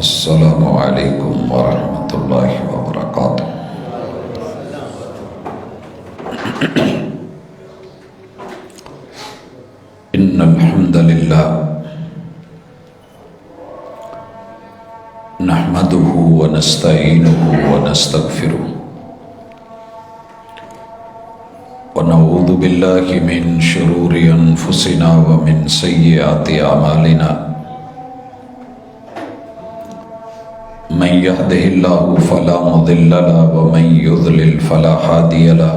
السلام علیکم ورحمۃ اللہ وبرکاتہ۔ ان الحمد للہ نحمده ونستعینه ونستغفره ونعوذ باللہ من شرور انفسنا ومن سیئات اعمالنا من يهده الله فلا مضل له ومن يضلل فلا هادي له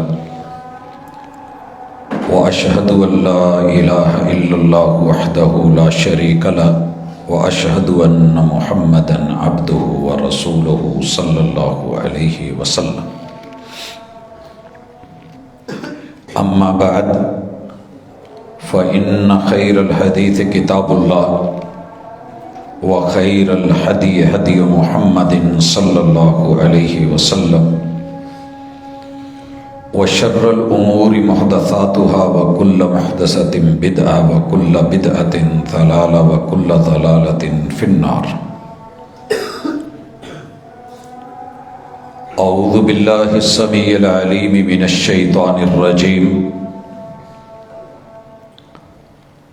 وأشهد أن لا إله إلا الله وحده لا شريك له وأشهد أن محمدا عبده ورسوله صلى الله عليه وسلم أما بعد فإن خير الحديث كتاب الله وخير الهدي هدي محمد صلى الله عليه وسلم وشر الأمور محدثاتها وكل محدثة بدعة وكل بدعة ضلالة وكل ضلالة في النار۔ أعوذ بالله السميع العليم من الشيطان الرجيم۔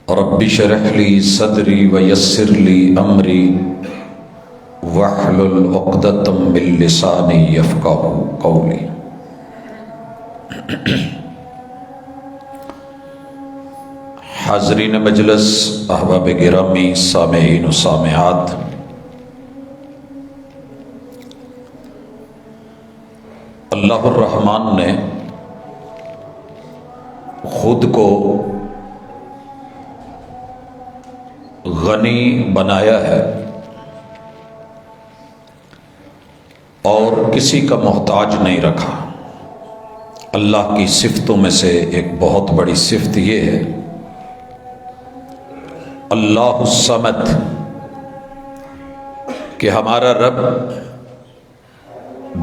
رب اشرح لي صدري ويسر لي أمري واحلل عقدة من لساني يفقهوا قولي۔ حاضرین مجلس، احباب گرامی، سامعین و سامعات، اللہ الرحمن نے خود کو غنی بنایا ہے اور کسی کا محتاج نہیں رکھا۔ اللہ کی صفتوں میں سے ایک بہت بڑی صفت یہ ہے اللہ الصمد، کہ ہمارا رب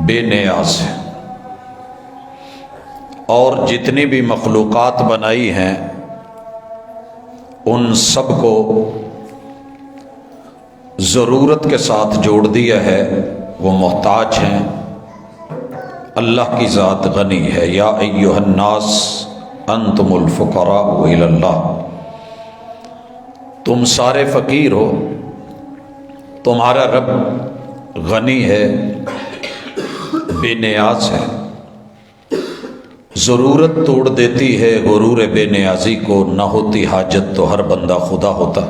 بے نیاز ہے، اور جتنی بھی مخلوقات بنائی ہیں ان سب کو ضرورت کے ساتھ جوڑ دیا ہے، وہ محتاج ہیں۔ اللہ کی ذات غنی ہے۔ یا ایھا الناس انتم الفقراء الی اللہ، تم سارے فقیر ہو، تمہارا رب غنی ہے، بے نیاز ہے۔ ضرورت توڑ دیتی ہے غرور بے نیازی کو، نہ ہوتی حاجت تو ہر بندہ خدا ہوتا۔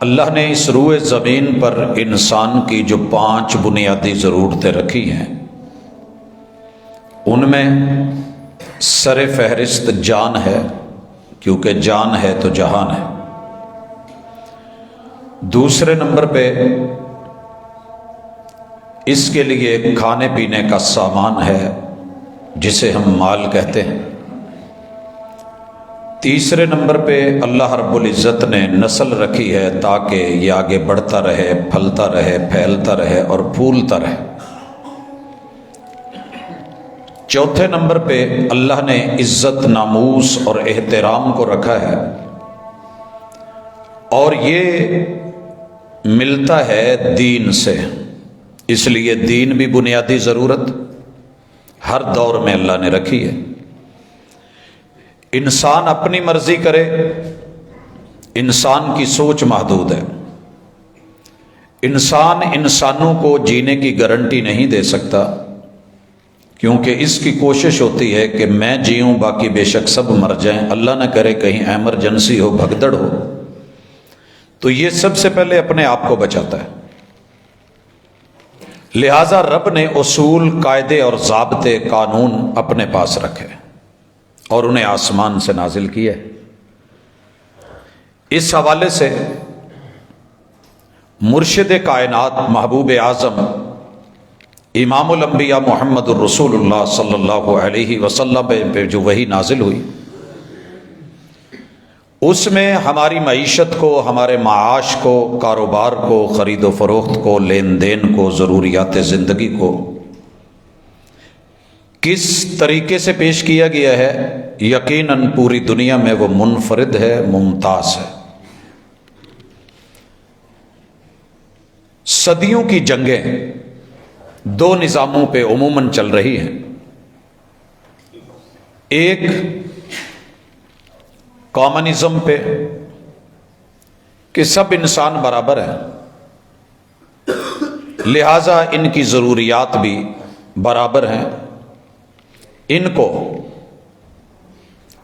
اللہ نے اس روئے زمین پر انسان کی جو 5 بنیادی ضرورتیں رکھی ہیں، ان میں سر فہرست جان ہے، کیونکہ جان ہے تو جہان ہے۔ دوسرے نمبر پہ اس کے لیے کھانے پینے کا سامان ہے، جسے ہم مال کہتے ہیں۔ تیسرے نمبر پہ اللہ رب العزت نے نسل رکھی ہے تاکہ یہ آگے بڑھتا رہے، پھلتا رہے، پھیلتا رہے اور پھولتا رہے۔ چوتھے نمبر پہ اللہ نے عزت، ناموس اور احترام کو رکھا ہے، اور یہ ملتا ہے دین سے، اس لیے دین بھی بنیادی ضرورت ہر دور میں اللہ نے رکھی ہے۔ انسان اپنی مرضی کرے، انسان کی سوچ محدود ہے، انسان انسانوں کو جینے کی گارنٹی نہیں دے سکتا، کیونکہ اس کی کوشش ہوتی ہے کہ میں جیوں باقی بے شک سب مر جائیں، اللہ نہ کرے کہیں ایمرجنسی ہو، بھگدڑ ہو، تو یہ سب سے پہلے اپنے آپ کو بچاتا ہے۔ لہذا رب نے اصول، قاعدے اور ضابطے، قانون اپنے پاس رکھے اور انہیں آسمان سے نازل کیا۔ اس حوالے سے مرشد کائنات، محبوب اعظم، امام الانبیاء محمد الرسول اللہ صلی اللہ علیہ وسلم پہ جو وحی نازل ہوئی، اس میں ہماری معیشت کو، ہمارے معاش کو، کاروبار کو، خرید و فروخت کو، لین دین کو، ضروریات زندگی کو کس طریقے سے پیش کیا گیا ہے، یقیناً پوری دنیا میں وہ منفرد ہے، ممتاز ہے۔ صدیوں کی جنگیں دو نظاموں پہ عموماً چل رہی ہیں. ایک کامنزم پہ کہ سب انسان برابر ہیں، لہذا ان کی ضروریات بھی برابر ہیں، ان کو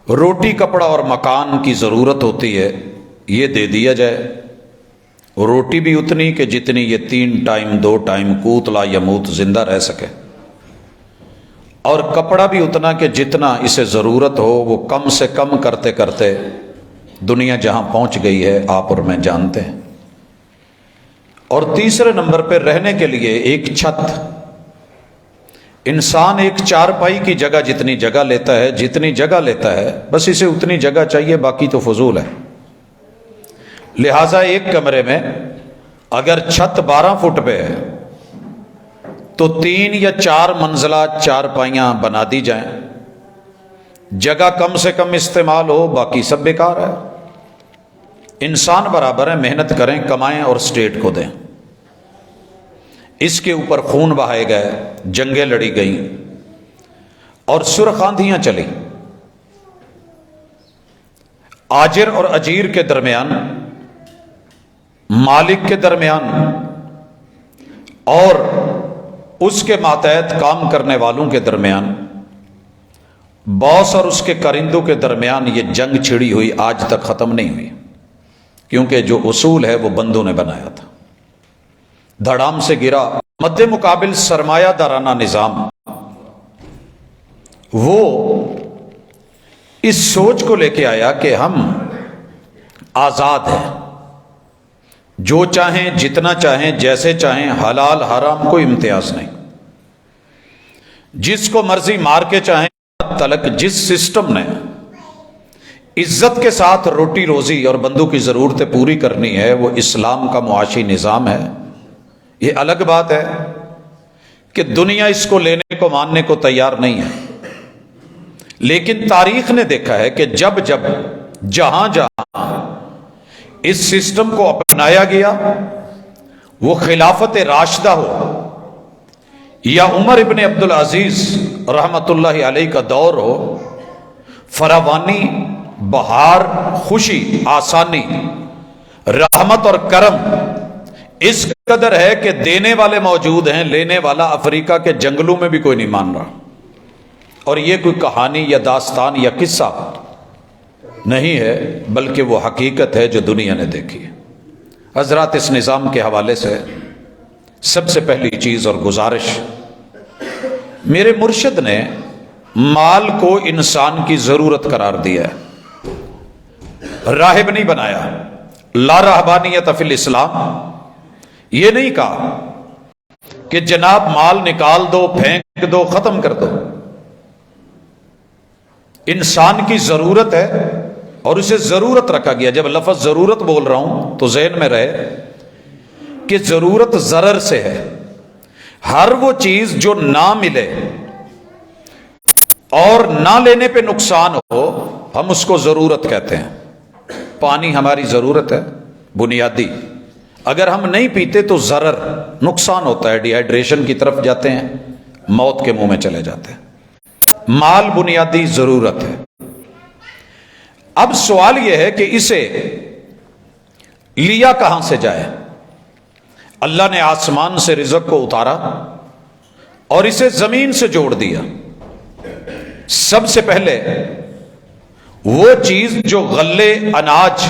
روٹی کپڑا اور مکان کی ضرورت ہوتی ہے، یہ دے دیا جائے. روٹی بھی اتنی کہ جتنی یہ 3 ٹائم 2 ٹائم قوت لا یموت زندہ رہ سکے، اور کپڑا بھی اتنا کہ جتنا اسے ضرورت ہو. وہ کم سے کم کرتے کرتے دنیا جہاں پہنچ گئی ہے آپ اور میں جانتے ہیں. اور تیسرے نمبر پہ رہنے کے لیے ایک چھت. انسان ایک چارپائی کی جگہ جتنی جگہ لیتا ہے، جتنی جگہ لیتا ہے بس اسے اتنی جگہ چاہیے، باقی تو فضول ہے. لہٰذا ایک کمرے میں اگر چھت 12 فٹ پہ ہے تو 3 یا 4 منزلہ چارپائیاں بنا دی جائیں، جگہ کم سے کم استعمال ہو، باقی سب بیکار ہے. انسان برابر ہیں، محنت کریں، کمائیں اور اسٹیٹ کو دیں. اس کے اوپر خون بہائے گئے، جنگیں لڑی گئیں اور سرخ آندھیاں چلی. آجر اور اجیر کے درمیان، مالک کے درمیان اور اس کے ماتحت کام کرنے والوں کے درمیان، باس اور اس کے کرندوں کے درمیان یہ جنگ چھڑی ہوئی آج تک ختم نہیں ہوئی، کیونکہ جو اصول ہے وہ بندوں نے بنایا تھا. دھڑام سے گرا. مد مقابل سرمایہ دارانہ نظام وہ اس سوچ کو لے کے آیا کہ ہم آزاد ہیں، جو چاہیں جتنا چاہیں جیسے چاہیں، حلال حرام کوئی امتیاز نہیں، جس کو مرضی مار کے چاہیں تلک. جس سسٹم نے عزت کے ساتھ روٹی روزی اور بندوں کی ضرورتیں پوری کرنی ہے وہ اسلام کا معاشی نظام ہے. یہ الگ بات ہے کہ دنیا اس کو لینے کو ماننے کو تیار نہیں ہے، لیکن تاریخ نے دیکھا ہے کہ جب جب جہاں جہاں اس سسٹم کو اپنایا گیا، وہ خلافت راشدہ ہو یا عمر ابن عبدالعزیز رحمت اللہ علیہ کا دور ہو، فراوانی، بہار، خوشی، آسانی، رحمت اور کرم اس قدر ہے کہ دینے والے موجود ہیں، لینے والا افریقہ کے جنگلوں میں بھی کوئی نہیں مان رہا. اور یہ کوئی کہانی یا داستان یا قصہ نہیں ہے، بلکہ وہ حقیقت ہے جو دنیا نے دیکھی ہے. حضرات، اس نظام کے حوالے سے سب سے پہلی چیز اور گزارش، میرے مرشد نے مال کو انسان کی ضرورت قرار دیا ہے، راہب نہیں بنایا. لا رہبانیت فی الاسلام، یہ نہیں کہا کہ جناب مال نکال دو، پھینک دو، ختم کر دو. انسان کی ضرورت ہے اور اسے ضرورت رکھا گیا. جب لفظ ضرورت بول رہا ہوں تو ذہن میں رہے کہ ضرورت ضرر سے ہے. ہر وہ چیز جو نہ ملے اور نہ لینے پہ نقصان ہو ہم اس کو ضرورت کہتے ہیں. پانی ہماری ضرورت ہے بنیادی، اگر ہم نہیں پیتے تو ضرر، نقصان ہوتا ہے، ڈی ہائیڈریشن کی طرف جاتے ہیں، موت کے منہ میں چلے جاتے ہیں. مال بنیادی ضرورت ہے. اب سوال یہ ہے کہ اسے لیا کہاں سے جائے؟ اللہ نے آسمان سے رزق کو اتارا اور اسے زمین سے جوڑ دیا. سب سے پہلے وہ چیز جو غلے، اناج،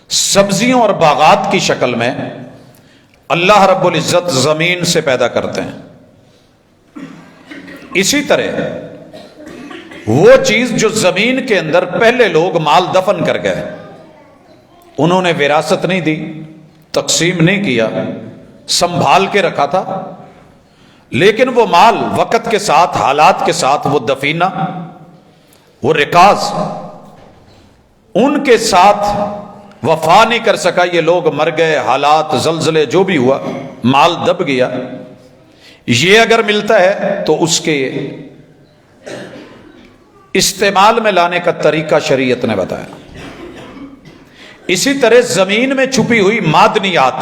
سبزیوں اور باغات کی شکل میں اللہ رب العزت زمین سے پیدا کرتے ہیں، اسی طرح وہ چیز جو زمین کے اندر پہلے لوگ مال دفن کر گئے، انہوں نے وراثت نہیں دی، تقسیم نہیں کیا، سنبھال کے رکھا تھا، لیکن وہ مال وقت کے ساتھ، حالات کے ساتھ، وہ دفینہ، وہ رکاز ان کے ساتھ وفا نہیں کر سکا. یہ لوگ مر گئے، حالات، زلزلے جو بھی ہوا، مال دب گیا. یہ اگر ملتا ہے تو اس کے استعمال میں لانے کا طریقہ شریعت نے بتایا. اسی طرح زمین میں چھپی ہوئی معدنیات،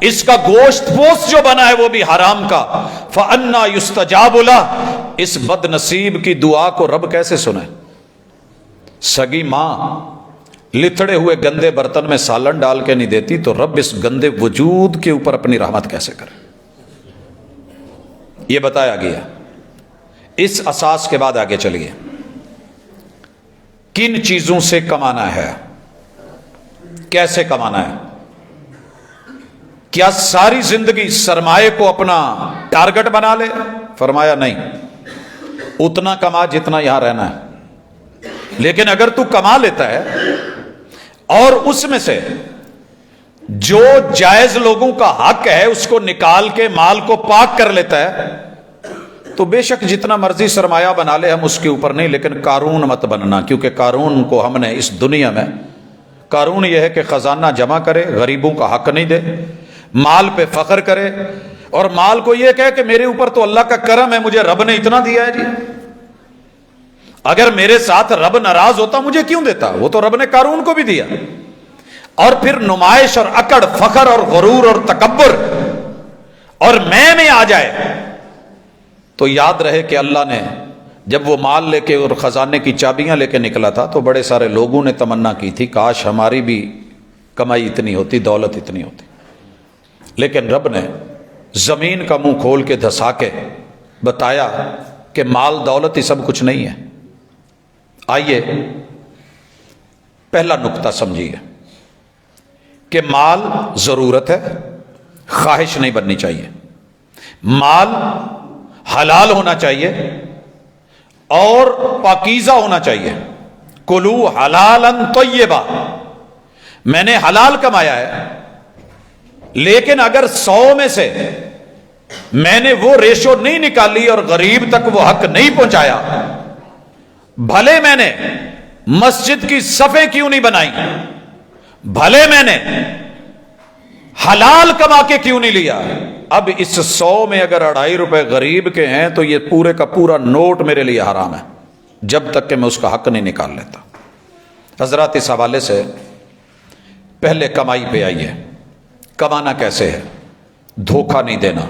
اس کا گوشت پوست جو بنا ہے وہ بھی حرام کا، فَأَنَّا يُسْتَجَابُ لَهُ، اس بد نصیب کی دعا کو رب کیسے سنے؟ سگی ماں لتڑے ہوئے گندے برتن میں سالن ڈال کے نہیں دیتی تو رب اس گندے وجود کے اوپر اپنی رحمت کیسے کرے؟ یہ بتایا گیا۔ اس اساس کے بعد آگے چلیے، کن چیزوں سے کمانا ہے، کیسے کمانا ہے؟ کیا ساری زندگی سرمایہ کو اپنا ٹارگٹ بنا لے؟ فرمایا نہیں، اتنا کما جتنا یہاں رہنا ہے، لیکن اگر تو کما لیتا ہے اور اس میں سے جو جائز لوگوں کا حق ہے اس کو نکال کے مال کو پاک کر لیتا ہے تو بے شک جتنا مرضی سرمایہ بنا لے ہم اس کے اوپر نہیں، لیکن قارون مت بننا، کیونکہ قارون کو ہم نے اس دنیا میں، قارون یہ ہے کہ خزانہ جمع کرے، غریبوں کا حق نہیں دے، مال پہ فخر کرے، اور مال کو یہ کہے کہ میرے اوپر تو اللہ کا کرم ہے، مجھے رب نے اتنا دیا ہے جی، اگر میرے ساتھ رب ناراض ہوتا مجھے کیوں دیتا؟ وہ تو رب نے قارون کو بھی دیا۔ اور پھر نمائش اور اکڑ، فخر اور غرور اور تکبر اور میں آ جائے تو یاد رہے کہ اللہ نے جب وہ مال لے کے اور خزانے کی چابیاں لے کے نکلا تھا تو بڑے سارے لوگوں نے تمنا کی تھی کاش ہماری بھی کمائی اتنی ہوتی، دولت اتنی ہوتی، لیکن رب نے زمین کا منہ کھول کے دھسا کے بتایا کہ مال دولت ہی سب کچھ نہیں ہے۔ آئیے پہلا نقطہ سمجھیے کہ مال ضرورت ہے، خواہش نہیں بننی چاہیے، مال حلال ہونا چاہیے اور پاکیزہ ہونا چاہیے۔ کلو حلالا طیبا، میں نے حلال کمایا ہے، لیکن اگر 100 میں سے میں نے وہ ریشو نہیں نکالی اور غریب تک وہ حق نہیں پہنچایا، بھلے میں نے مسجد کی صفیں کیوں نہیں بنائی، بھلے میں نے حلال کما کے کیوں نہیں لیا، اب اس 100 میں اگر 2.5 روپے غریب کے ہیں تو یہ پورے کا پورا نوٹ میرے لیے حرام ہے جب تک کہ میں اس کا حق نہیں نکال لیتا۔ حضرات اس حوالے سے پہلے کمائی پہ آئیے، کمانا کیسے ہے؟ دھوکہ نہیں دینا،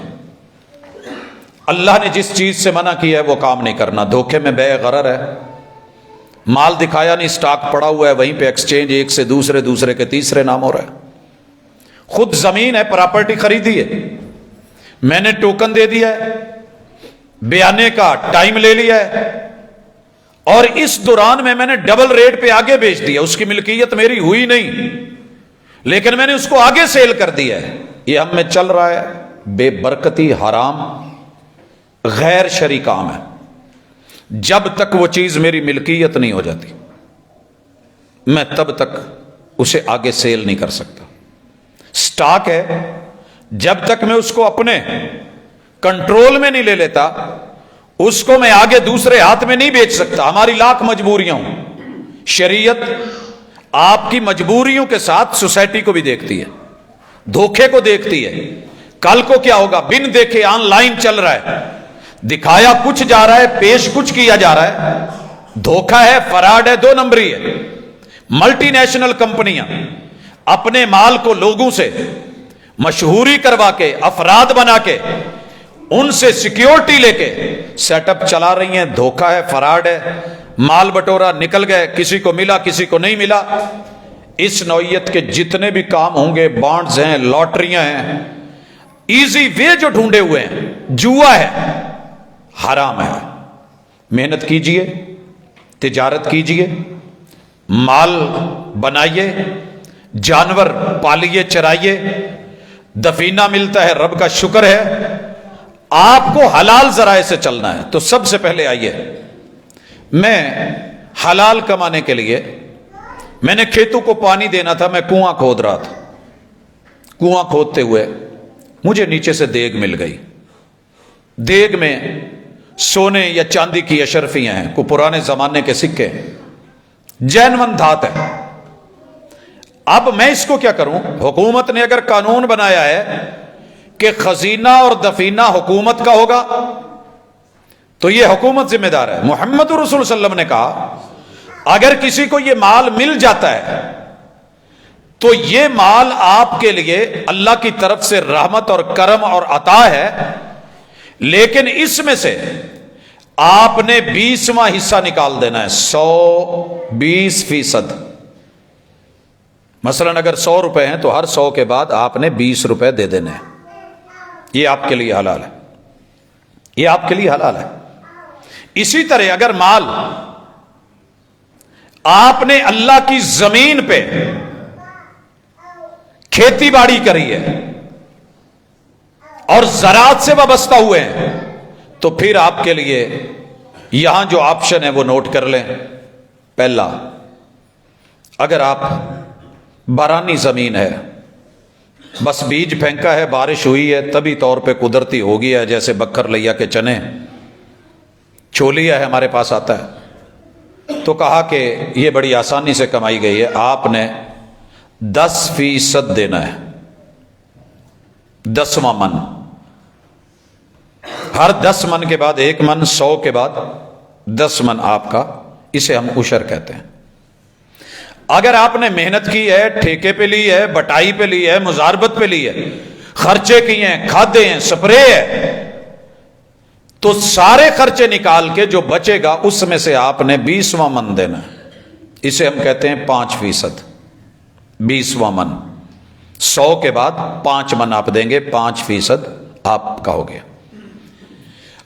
اللہ نے جس چیز سے منع کیا ہے وہ کام نہیں کرنا، دھوکے میں بے غرر ہے، مال دکھایا نہیں، سٹاک پڑا ہوا ہے وہیں پہ ایکسچینج ایک سے دوسرے، دوسرے کے تیسرے نام ہو رہا ہے، خود زمین ہے، پراپرٹی خریدی ہے، میں نے ٹوکن دے دیا ہے، بیانے کا ٹائم لے لیا ہے، اور اس دوران میں نے ڈبل ریٹ پہ آگے بیچ دیا، اس کی ملکیت میری ہوئی نہیں لیکن میں نے اس کو آگے سیل کر دیا ہے، یہ ہم میں چل رہا ہے، بے برکتی، حرام، غیر شرعی کام ہے، جب تک وہ چیز میری ملکیت نہیں ہو جاتی میں تب تک اسے آگے سیل نہیں کر سکتا۔ سٹاک ہے، جب تک میں اس کو اپنے کنٹرول میں نہیں لے لیتا اس کو میں آگے دوسرے ہاتھ میں نہیں بیچ سکتا۔ ہماری لاکھ مجبوریاں ہوں، شریعت آپ کی مجبوریوں کے ساتھ سوسائٹی کو بھی دیکھتی ہے، دھوکے کو دیکھتی ہے، کل کو کیا ہوگا، بن دیکھے آن لائن چل رہا ہے، دکھایا کچھ جا رہا ہے، پیش کچھ کیا جا رہا ہے، دھوکہ ہے، فراڈ ہے، 2 نمبری ہے۔ ملٹی نیشنل کمپنیاں اپنے مال کو لوگوں سے مشہوری کروا کے، افراد بنا کے، ان سے سیکیورٹی لے کے سیٹ اپ چلا رہی ہیں، دھوکہ ہے، فراڈ ہے، مال بٹورا نکل گئے، کسی کو ملا کسی کو نہیں ملا۔ اس نوعیت کے جتنے بھی کام ہوں گے، بانڈز ہیں، لاٹریاں ہیں، ایزی وے جو ڈھونڈے ہوئے ہیں، جوا ہے، حرام ہے۔ محنت کیجئے، تجارت کیجئے، مال بنائیے، جانور پالیے، چرائیے، دفینہ ملتا ہے، رب کا شکر ہے۔ آپ کو حلال ذرائع سے چلنا ہے تو سب سے پہلے آئیے، میں حلال کمانے کے لیے میں نے کھیتوں کو پانی دینا تھا، میں کنواں کھود رہا تھا، کنواں کھودتے ہوئے مجھے نیچے سے دیگ مل گئی، دیگ میں سونے یا چاندی کی اشرفیاں ہیں، کوئی پرانے زمانے کے سکے، جینون دھات ہے۔ اب میں اس کو کیا کروں؟ حکومت نے اگر قانون بنایا ہے کہ خزینہ اور دفینہ حکومت کا ہوگا تو یہ حکومت ذمہ دار ہے۔ محمد رسول صلی اللہ علیہ وسلم نے کہا اگر کسی کو یہ مال مل جاتا ہے تو یہ مال آپ کے لیے اللہ کی طرف سے رحمت اور کرم اور عطا ہے، لیکن اس میں سے آپ نے 20واں حصہ نکال دینا ہے، 120%۔ مثلا اگر 100 روپے ہیں تو ہر 100 کے بعد آپ نے 20 روپے دے دینے ہیں۔ یہ آپ کے لیے حلال ہے، یہ آپ کے لیے حلال ہے۔ اسی طرح اگر مال آپ نے اللہ کی زمین پہ کھیتی باڑی کری ہے اور زراعت سے وابستہ ہوئے ہیں، تو پھر آپ کے لیے یہاں جو آپشن ہے وہ نوٹ کر لیں۔ پہلا، اگر آپ بارانی زمین ہے، بس بیج پھینکا ہے، بارش ہوئی ہے، طبی طور پہ قدرتی ہو گیا ہے، جیسے بکر لیا کے چنے، چھولیا ہے ہمارے پاس آتا ہے، تو کہا کہ یہ بڑی آسانی سے کمائی گئی ہے، آپ نے 10% دینا ہے، 10واں من۔ ہر 10 من کے بعد 1 من، 100 کے بعد 10 من آپ کا، اسے ہم عشر کہتے ہیں۔ اگر آپ نے محنت کی ہے، ٹھیکے پہ لی ہے، بٹائی پہ لی ہے، مزاربت پہ لی ہے، خرچے کیے ہیں، کھادے ہیں، سپرے ہے، تو سارے خرچے نکال کے جو بچے گا اس میں سے آپ نے 20واں من دینا ہے، اسے ہم کہتے ہیں 5%۔ 20واں من، 100 کے بعد 5 من آپ دیں گے، 5% آپ کا ہو گیا۔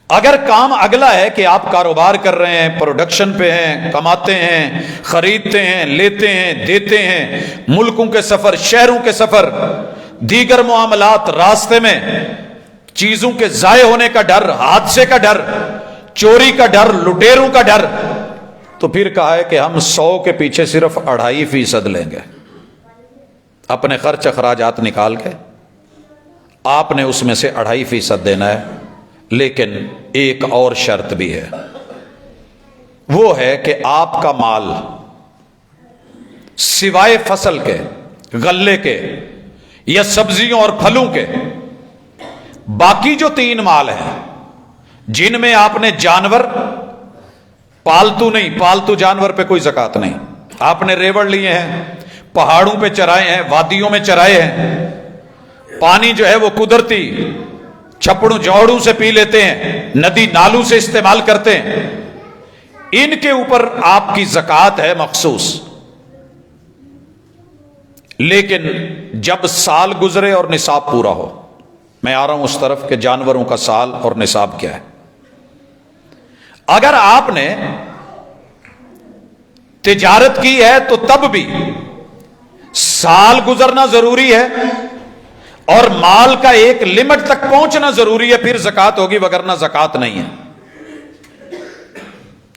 اگر کام اگلا ہے کہ آپ کاروبار کر رہے ہیں، پروڈکشن پہ ہیں، کماتے ہیں، خریدتے ہیں، لیتے ہیں، دیتے ہیں، ملکوں کے سفر، شہروں کے سفر، دیگر معاملات، راستے میں چیزوں کے ضائع ہونے کا ڈر، حادثے کا ڈر، چوری کا ڈر، لٹیروں کا ڈر، تو پھر کہا ہے کہ ہم 100 کے پیچھے صرف 2.5% لیں گے۔ اپنے خرچ اخراجات نکال کے آپ نے اس میں سے 2.5% دینا ہے، لیکن ایک اور شرط بھی ہے، وہ ہے کہ آپ کا مال سوائے فصل کے، غلے کے یا سبزیوں اور پھلوں کے، باقی جو 3 مال ہیں جن میں آپ نے جانور، پالتو نہیں، پالتو جانور پہ کوئی زکوٰۃ نہیں، آپ نے ریوڑ لیے ہیں، پہاڑوں پہ چرائے ہیں، وادیوں میں چرائے ہیں، پانی جو ہے وہ قدرتی چھپڑوں جوڑوں سے پی لیتے ہیں، ندی نالوں سے استعمال کرتے ہیں، ان کے اوپر آپ کی زکوٰۃ ہے مخصوص۔ لیکن جب سال گزرے اور نصاب پورا ہو، میں آ رہا ہوں اس طرف کہ جانوروں کا سال اور نصاب کیا ہے۔ اگر آپ نے تجارت کی ہے تو تب بھی سال گزرنا ضروری ہے اور مال کا ایک لمٹ تک پہنچنا ضروری ہے، پھر زکوٰۃ ہوگی، وگرنہ زکوٰۃ نہیں ہے۔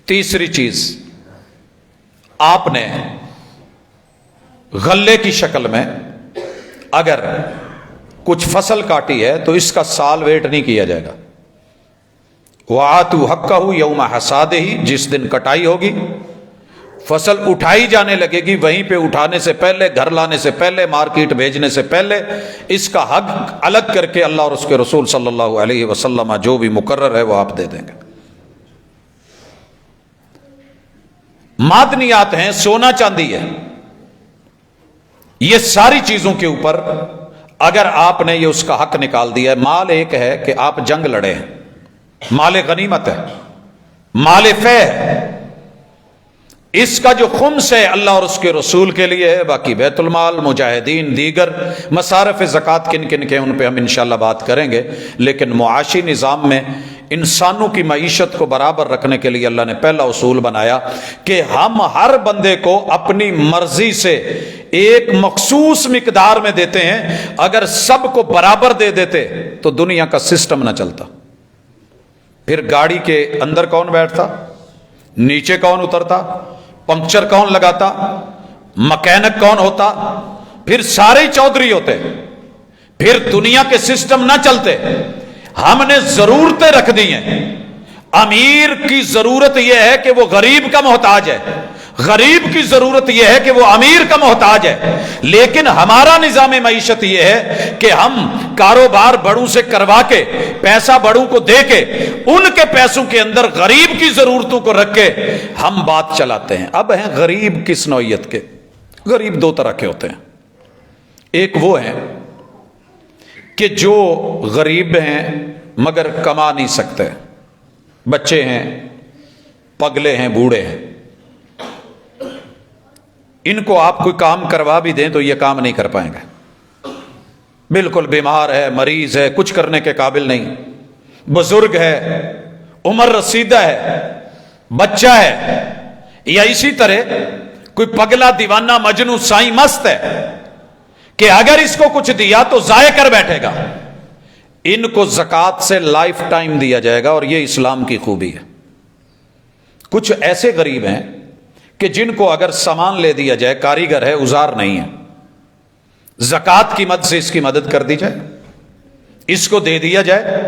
تیسری چیز، آپ نے غلے کی شکل میں اگر کچھ فصل کاٹی ہے تو اس کا سال ویٹ نہیں کیا جائے گا۔ وَآتُوا حَقَّهُ يَوْمَ حَصَادِهِ، جس دن کٹائی ہوگی، فصل اٹھائی جانے لگے گی، وہیں پہ اٹھانے سے پہلے، گھر لانے سے پہلے، مارکیٹ بھیجنے سے پہلے اس کا حق الگ کر کے اللہ اور اس کے رسول صلی اللہ علیہ وسلم جو بھی مقرر ہے وہ آپ دے دیں گے۔ معدنیات ہیں، سونا چاندی ہے، یہ ساری چیزوں کے اوپر اگر آپ نے یہ اس کا حق نکال دیا ہے۔ مال ایک ہے کہ آپ جنگ لڑے ہیں، مال غنیمت ہے، مال فے ہے، اس کا جو خمس ہے اللہ اور اس کے رسول کے لیے ہے، باقی بیت المال، مجاہدین، دیگر مصارف زکوٰۃ کن کن کے ان پہ ہم انشاءاللہ بات کریں گے۔ لیکن معاشی نظام میں انسانوں کی معیشت کو برابر رکھنے کے لیے اللہ نے پہلا اصول بنایا کہ ہم ہر بندے کو اپنی مرضی سے ایک مخصوص مقدار میں دیتے ہیں۔ اگر سب کو برابر دے دیتے تو دنیا کا سسٹم نہ چلتا، پھر گاڑی کے اندر کون بیٹھتا، نیچے کون اترتا، پنکچر کون لگاتا، مکینک کون ہوتا، پھر سارے چودھری ہوتے، پھر دنیا کے سسٹم نہ چلتے۔ ہم نے ضرورتیں رکھ دی ہیں۔ امیر کی ضرورت یہ ہے کہ وہ غریب کا محتاج ہے، غریب کی ضرورت یہ ہے کہ وہ امیر کا محتاج ہے، لیکن ہمارا نظام معیشت یہ ہے کہ ہم کاروبار بڑوں سے کروا کے، پیسہ بڑوں کو دے کے، ان کے پیسوں کے اندر غریب کی ضرورتوں کو رکھ کے ہم بات چلاتے ہیں۔ اب ہیں غریب کس نوعیت کے؟ غریب 2 طرح کے ہوتے ہیں۔ ایک وہ ہیں کہ جو غریب ہیں مگر کما نہیں سکتے، بچے ہیں، پگلے ہیں، بوڑھے ہیں، ان کو آپ کوئی کام کروا بھی دیں تو یہ کام نہیں کر پائیں گے، بالکل بیمار ہے، مریض ہے، کچھ کرنے کے قابل نہیں، بزرگ ہے، عمر رسیدہ ہے، بچہ ہے، یا اسی طرح کوئی پگلا دیوانہ مجنوں سائیں مست ہے کہ اگر اس کو کچھ دیا تو ضائع کر بیٹھے گا، ان کو زکوٰۃ سے لائف ٹائم دیا جائے گا، اور یہ اسلام کی خوبی ہے۔ کچھ ایسے غریب ہیں کہ جن کو اگر سامان لے دیا جائے، کاریگر ہے، اوزار نہیں ہے، زکوٰۃ کی مد سے اس کی مدد کر دی جائے، اس کو دے دیا جائے،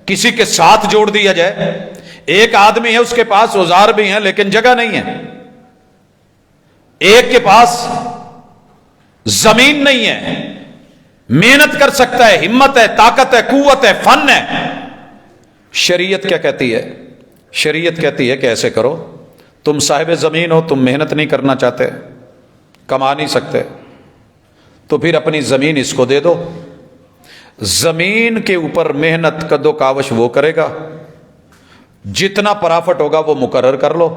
کسی کے ساتھ جوڑ دیا جائے۔ ایک آدمی ہے، اس کے پاس اوزار بھی ہیں لیکن جگہ نہیں ہے، ایک کے پاس زمین نہیں ہے، محنت کر سکتا ہے، ہمت ہے، طاقت ہے، قوت ہے، فن ہے۔ شریعت کیا کہتی ہے؟ شریعت کہتی ہے کہ ایسے کرو، تم صاحب زمین ہو، تم محنت نہیں کرنا چاہتے، کما نہیں سکتے، تو پھر اپنی زمین اس کو دے دو، زمین کے اوپر محنت کدو کاوش وہ کرے گا، جتنا پرافٹ ہوگا وہ مقرر کر لو۔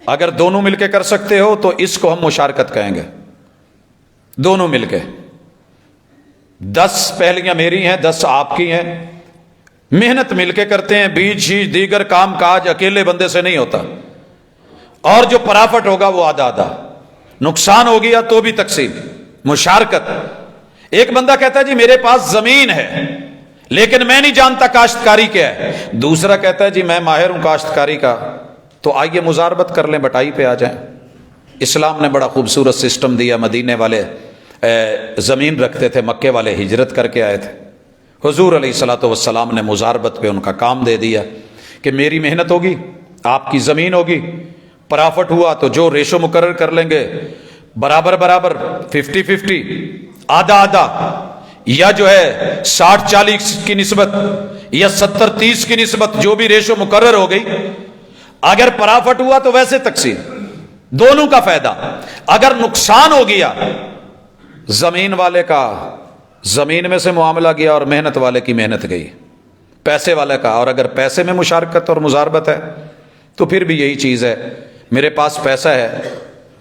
اگر دونوں مل کے کر سکتے ہو تو اس کو ہم مشارکت کہیں گے، دونوں مل کے، 10 پہلیاں میری ہیں، 10 آپ کی ہیں، محنت مل کے کرتے ہیں، بیج شیج دیگر کام کاج اکیلے بندے سے نہیں ہوتا، اور جو پرافٹ ہوگا وہ آدھا آدھا، نقصان ہو گیا تو بھی تقسیم، مشارکت۔ ایک بندہ کہتا ہے جی میرے پاس زمین ہے لیکن میں نہیں جانتا کاشتکاری کیا ہے، دوسرا کہتا ہے جی میں ماہر ہوں کاشتکاری کا، تو آئیے مزاربت کر لیں، بٹائی پہ آ جائیں۔ اسلام نے بڑا خوبصورت سسٹم دیا، مدینے والے زمین رکھتے تھے، مکے والے ہجرت کر کے آئے تھے، حضور علیہ الصلوۃ والسلام نے مزاربت پہ ان کا کام دے دیا کہ میری محنت ہوگی، آپ کی زمین ہوگی، پرافٹ ہوا تو جو ریشو مقرر کر لیں گے، برابر برابر، 50-50، آدھا آدھا، یا جو ہے 60-40 کی نسبت، یا 70-30 کی نسبت، جو بھی ریشو مقرر ہو گئی۔ اگر پرافٹ ہوا تو ویسے تقسیم، دونوں کا فائدہ۔ اگر نقصان ہو گیا، زمین والے کا زمین میں سے معاملہ گیا اور محنت والے کی محنت گئی، پیسے والے کا، اور اگر پیسے میں مشارکت اور مزاربت ہے تو پھر بھی یہی چیز ہے، میرے پاس پیسہ ہے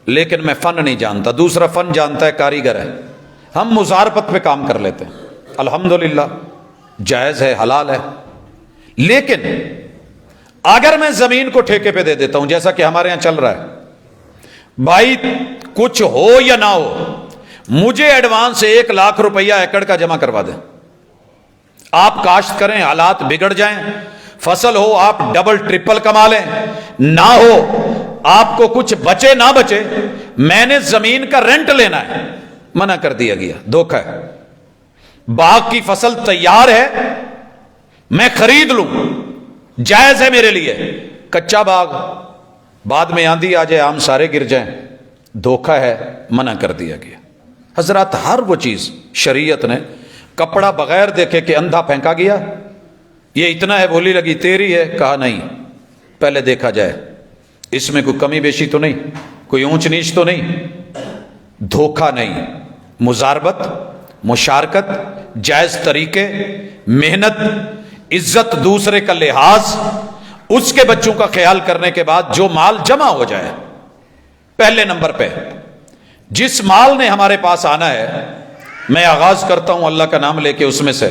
لیکن میں فن نہیں جانتا، دوسرا فن جانتا ہے، کاریگر ہے، ہم مزاربت پہ کام کر لیتے ہیں، الحمدللہ جائز ہے، حلال ہے۔ لیکن اگر میں زمین کو ٹھیکے پہ دے دیتا ہوں، جیسا کہ ہمارے یہاں چل رہا ہے، بھائی کچھ ہو یا نہ ہو، مجھے ایڈوانس 1 لاکھ روپیہ ایکڑ کا جمع کروا دیں، آپ کاشت کریں، حالات بگڑ جائیں، فصل ہو آپ ڈبل ٹرپل کما لیں، نہ ہو آپ کو کچھ بچے نہ بچے، میں نے زمین کا رینٹ لینا ہے، منع کر دیا گیا، دھوکہ ہے۔ باغ کی فصل تیار ہے، میں خرید لوں، جائز ہے میرے لیے، کچا باغ، بعد میں آندھی آ جائے، آم سارے گر جائیں، دھوکہ ہے، منع کر دیا گیا۔ حضرات ہر وہ چیز شریعت نے، کپڑا بغیر دیکھے کہ اندھا پھینکا گیا، یہ اتنا ہے، بولی لگی تیری ہے، کہا نہیں، پہلے دیکھا جائے اس میں کوئی کمی بیشی تو نہیں، کوئی اونچ نیچ تو نہیں، دھوکہ نہیں، مزاربت، مشارکت، جائز طریقے، محنت، عزت، دوسرے کا لحاظ، اس کے بچوں کا خیال کرنے کے بعد جو مال جمع ہو جائے، پہلے نمبر پہ جس مال نے ہمارے پاس آنا ہے، میں آغاز کرتا ہوں اللہ کا نام لے کے، اس میں سے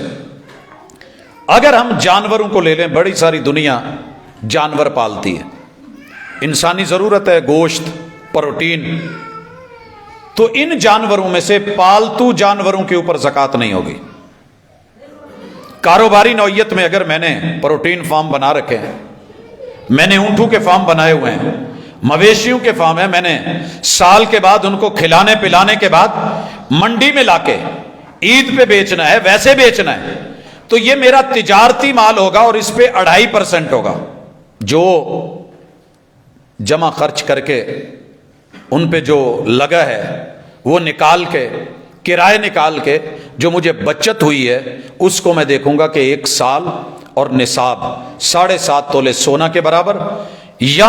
اگر ہم جانوروں کو لے لیں، بڑی ساری دنیا جانور پالتی ہے، انسانی ضرورت ہے گوشت، پروٹین، تو ان جانوروں میں سے پالتو جانوروں کے اوپر زکوٰۃ نہیں ہوگی۔ کاروباری نوعیت میں اگر میں نے پروٹین فارم بنا رکھے ہیں، میں نے اونٹوں کے فارم بنائے ہوئے ہیں، مویشیوں کے فارم ہیں، میں نے سال کے بعد ان کو کھلانے پلانے کے بعد منڈی میں لا کے عید پہ بیچنا ہے، ویسے بیچنا ہے، تو یہ میرا تجارتی مال ہوگا اور اس پہ 2.5% ہوگا، جو جمع خرچ کر کے ان پہ جو لگا ہے وہ نکال کے، کرائے نکال کے جو مجھے بچت ہوئی ہے، اس کو میں دیکھوں گا کہ 1 سال اور نصاب 7.5 تولے سونا کے برابر، یا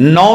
9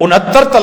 69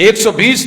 120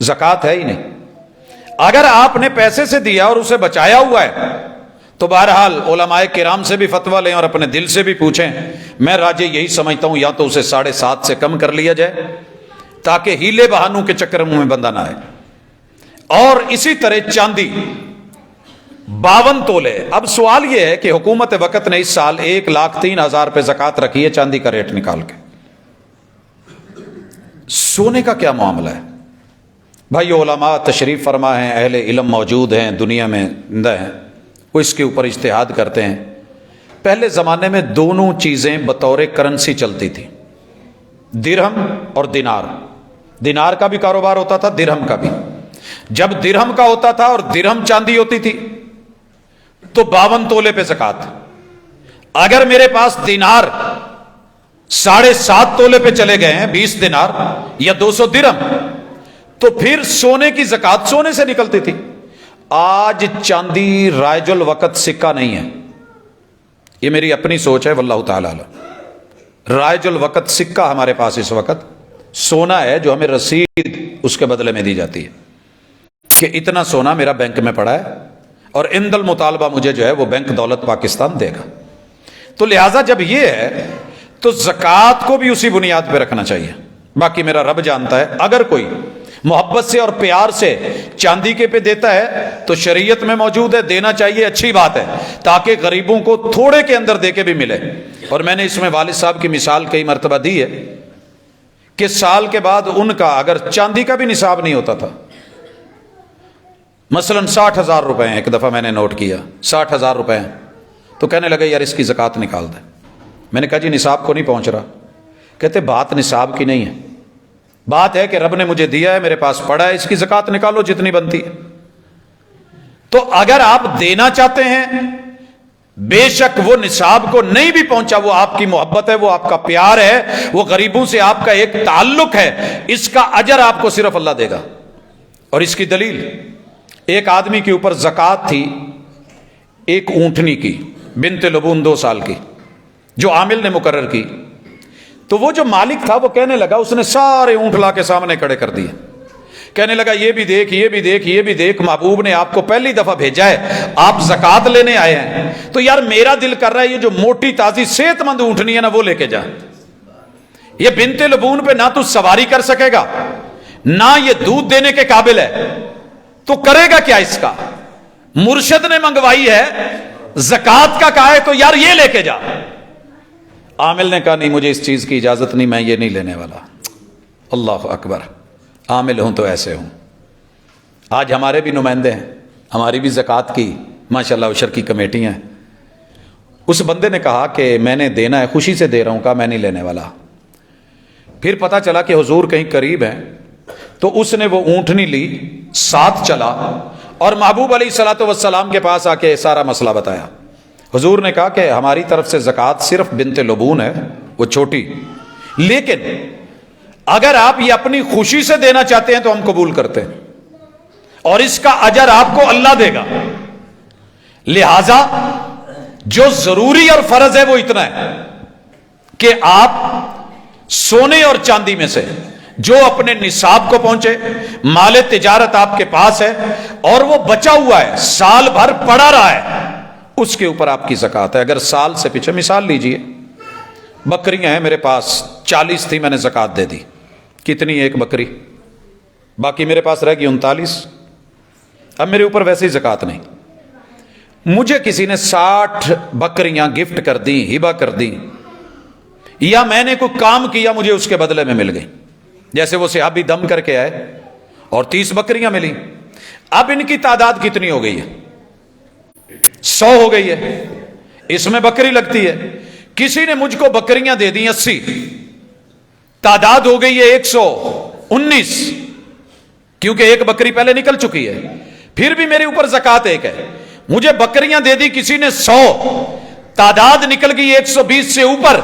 زکوٰۃ ہے ہی نہیں۔ اگر آپ نے پیسے سے دیا اور اسے بچایا ہوا ہے تو بہرحال علماء کرام سے بھی فتویٰ لیں اور اپنے دل سے بھی پوچھیں۔ میں راجے یہی سمجھتا ہوں یا تو اسے 7.5 سے کم کر لیا جائے تاکہ ہیلے بہانوں کے چکر میں بندہ نہ آئے۔ اور اسی طرح چاندی 52 تولے۔ اب سوال یہ ہے کہ حکومت وقت نے اس سال 1,03,000 روپے زکوٰۃ رکھی ہے چاندی کا ریٹ نکال کے۔ سونے کا کیا معاملہ ہے بھائی؟ علماء تشریف فرما ہیں، اہل علم موجود ہیں، دنیا میں زندہ ہیں، وہ اس کے اوپر اجتہاد کرتے ہیں۔ پہلے زمانے میں دونوں چیزیں بطور کرنسی چلتی تھی، درہم اور دینار۔ دینار کا بھی کاروبار ہوتا تھا، درہم کا بھی۔ جب درہم کا ہوتا تھا اور درہم چاندی ہوتی تھی تو 52 تولے پہ زکوٰۃ۔ اگر میرے پاس دینار 7.5 تولے پہ چلے گئے ہیں، 20 دینار یا 200 درہم، تو پھر سونے کی زکوٰۃ سونے سے نکلتی تھی۔ آج چاندی رائج الوقت سکہ نہیں ہے، یہ میری اپنی سوچ ہے، واللہ تعالی اعلم۔ رائج الوقت سکہ ہمارے پاس اس وقت سونا ہے جو ہمیں رسید اس کے بدلے میں دی جاتی ہے کہ اتنا سونا میرا بینک میں پڑا ہے اور عند المطالبہ مجھے جو ہے وہ بینک دولت پاکستان دے گا۔ تو لہٰذا جب یہ ہے تو زکوٰۃ کو بھی اسی بنیاد پہ رکھنا چاہیے۔ باقی میرا رب جانتا ہے، اگر کوئی محبت سے اور پیار سے چاندی کے پہ دیتا ہے تو شریعت میں موجود ہے، دینا چاہیے، اچھی بات ہے، تاکہ غریبوں کو تھوڑے کے اندر دے کے بھی ملے۔ اور میں نے اس میں والد صاحب کی مثال کئی مرتبہ دی ہے کہ سال کے بعد ان کا اگر چاندی کا بھی نصاب نہیں ہوتا تھا، مثلا 60,000 روپے ہیں، ایک دفعہ میں نے نوٹ کیا 60,000 روپے ہیں، تو کہنے لگے یار اس کی زکوٰۃ نکال دیں۔ میں نے کہا جی نصاب کو نہیں پہنچ رہا۔ کہتے بات نصاب کی نہیں ہے، بات ہے کہ رب نے مجھے دیا ہے، میرے پاس پڑا ہے، اس کی زکوٰۃ نکالو جتنی بنتی ہے۔ تو اگر آپ دینا چاہتے ہیں، بے شک وہ نصاب کو نہیں بھی پہنچا، وہ آپ کی محبت ہے، وہ آپ کا پیار ہے، وہ غریبوں سے آپ کا ایک تعلق ہے، اس کا اجر آپ کو صرف اللہ دے گا۔ اور اس کی دلیل، ایک آدمی کے اوپر زکوٰۃ تھی ایک اونٹنی کی، بنت لبون 2 سال کی، جو عامل نے مقرر کی۔ تو وہ جو مالک تھا وہ کہنے لگا، اس نے سارے اونٹ لا کے سامنے کھڑے کر دیے، کہنے لگا یہ بھی دیکھ، یہ بھی دیکھ، یہ بھی دیکھ، محبوب نے آپ کو پہلی دفعہ بھیجا ہے، آپ زکوٰۃ لینے آئے ہیں، تو یار میرا دل کر رہا ہے یہ جو موٹی تازی صحت مند اونٹنی ہے نا وہ لے کے جا۔ یہ بنت لبون پہ نہ تو سواری کر سکے گا، نہ یہ دودھ دینے کے قابل ہے، تو کرے گا کیا اس کا؟ مرشد نے منگوائی ہے، زکوٰۃ کا کہا ہے تو یار یہ لے کے جا۔ عامل نے کہا نہیں مجھے اس چیز کی اجازت نہیں، میں یہ نہیں لینے والا۔ اللہ اکبر، عامل ہوں تو ایسے ہوں۔ آج ہمارے بھی نمائندے ہیں، ہماری بھی زکوٰۃ کی ماشاءاللہ عشر کی کمیٹیاں ہیں۔ اس بندے نے کہا کہ میں نے دینا ہے، خوشی سے دے رہا ہوں، کہا میں نہیں لینے والا۔ پھر پتہ چلا کہ حضور کہیں قریب ہیں، تو اس نے وہ اونٹنی لی، ساتھ چلا اور محبوب علیہ الصلوۃ والسلام کے پاس آ کے سارا مسئلہ بتایا۔ حضور نے کہا کہ ہماری طرف سے زکوٰۃ صرف بنت لبون ہے، وہ چھوٹی، لیکن اگر آپ یہ اپنی خوشی سے دینا چاہتے ہیں تو ہم قبول کرتے ہیں، اور اس کا اجر آپ کو اللہ دے گا۔ لہذا جو ضروری اور فرض ہے وہ اتنا ہے کہ آپ سونے اور چاندی میں سے جو اپنے نصاب کو پہنچے، مال تجارت آپ کے پاس ہے اور وہ بچا ہوا ہے، سال بھر پڑا رہا ہے، اس کے اوپر آپ کی زکوٰۃ ہے۔ اگر سال سے پیچھے، مثال لیجئے بکریاں ہیں میرے پاس 40 تھی، میں نے زکوٰۃ دے دی، کتنی؟ 1 بکری، باقی میرے پاس رہ گئی 39۔ اب میرے اوپر ویسے ہی زکوٰۃ نہیں، مجھے کسی نے 60 بکریاں گفٹ کر دیں، ہبہ کر دیں، یا میں نے کوئی کام کیا مجھے اس کے بدلے میں مل گئی، جیسے وہ صحابی دم کر کے آئے اور 30 بکریاں ملی۔ اب ان کی تعداد کتنی ہو گئی ہے؟ 100 ہو گئی ہے، اس میں بکری لگتی ہے۔ کسی نے مجھ کو بکریاں دے دی 80، تعداد ہو گئی ہے 119، کیونکہ 1 بکری پہلے نکل چکی ہے، پھر بھی میرے اوپر زکوٰۃ 1 ہے۔ مجھے بکریاں دے دی کسی نے 100، تعداد نکل گئی 120 سے اوپر،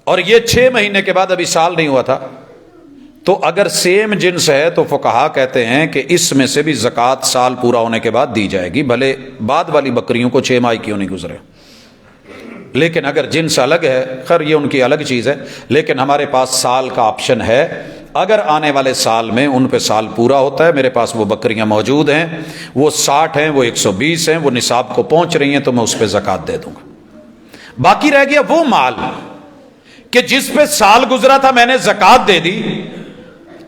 اور یہ 6 مہینے کے بعد، ابھی سال نہیں ہوا تھا۔ تو اگر سیم جنس ہے تو فقہا کہتے ہیں کہ اس میں سے بھی زکوٰۃ سال پورا ہونے کے بعد دی جائے گی، بھلے بعد والی بکریوں کو 6 ماہ کیوں نہیں گزرے۔ لیکن اگر جنس الگ ہے، خیر یہ ان کی الگ چیز ہے، لیکن ہمارے پاس سال کا آپشن ہے۔ اگر آنے والے سال میں ان پہ سال پورا ہوتا ہے، میرے پاس وہ بکریاں موجود ہیں، وہ 60 ہیں، وہ 120 ہیں، وہ نصاب کو پہنچ رہی ہیں، تو میں اس پہ زکوٰۃ دے دوں گا۔ باقی رہ گیا وہ مال کہ جس پہ سال گزرا تھا، میں نے زکوٰۃ دے دی،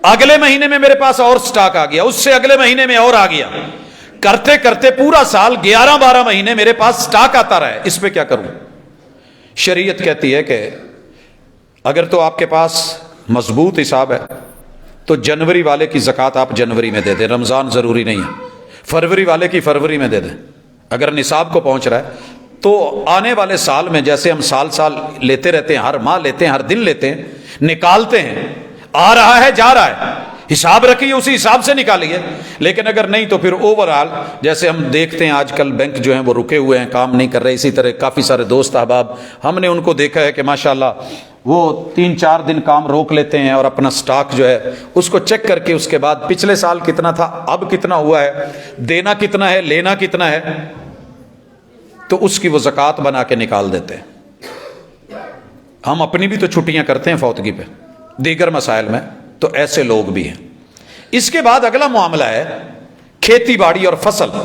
اگلے مہینے میں میرے پاس اور سٹاک آ گیا، اس سے اگلے مہینے میں اور آ گیا، کرتے کرتے پورا سال 11-12 مہینے میرے پاس سٹاک آتا رہا ہے، اس پہ کیا کروں؟ شریعت کہتی ہے کہ اگر تو آپ کے پاس مضبوط حساب ہے تو جنوری والے کی زکوٰۃ آپ جنوری میں دے دیں، رمضان ضروری نہیں ہے، فروری والے کی فروری میں دے دیں، اگر نصاب کو پہنچ رہا ہے تو آنے والے سال میں جیسے ہم سال لیتے رہتے ہیں، ہر ماہ لیتے ہیں، ہر دن لیتے ہیں، نکالتے ہیں، آ رہا ہے جا رہا ہے، حساب رکھیے، اسی حساب سے نکالیے۔ لیکن اگر نہیں تو پھر اوورآل جیسے ہم دیکھتے ہیں آج کل بینک جو ہیں وہ رکے ہوئے ہیں، کام نہیں کر رہے، اسی طرح کافی سارے دوست احباب ہم نے ان کو دیکھا ہے کہ ماشاءاللہ وہ 3-4 دن کام روک لیتے ہیں اور اپنا سٹاک جو ہے اس کو چیک کر کے اس کے بعد پچھلے سال کتنا تھا، اب کتنا ہوا ہے، دینا کتنا ہے، لینا کتنا ہے، تو اس کی وہ زکوٰۃ بنا کے نکال دیتے ہیں۔ ہم اپنی بھی تو چھٹیاں کرتے ہیں فوتگی پہ، دیگر مسائل میں، تو ایسے لوگ بھی ہیں۔ اس کے بعد اگلا معاملہ ہے کھیتی باڑی اور فصل۔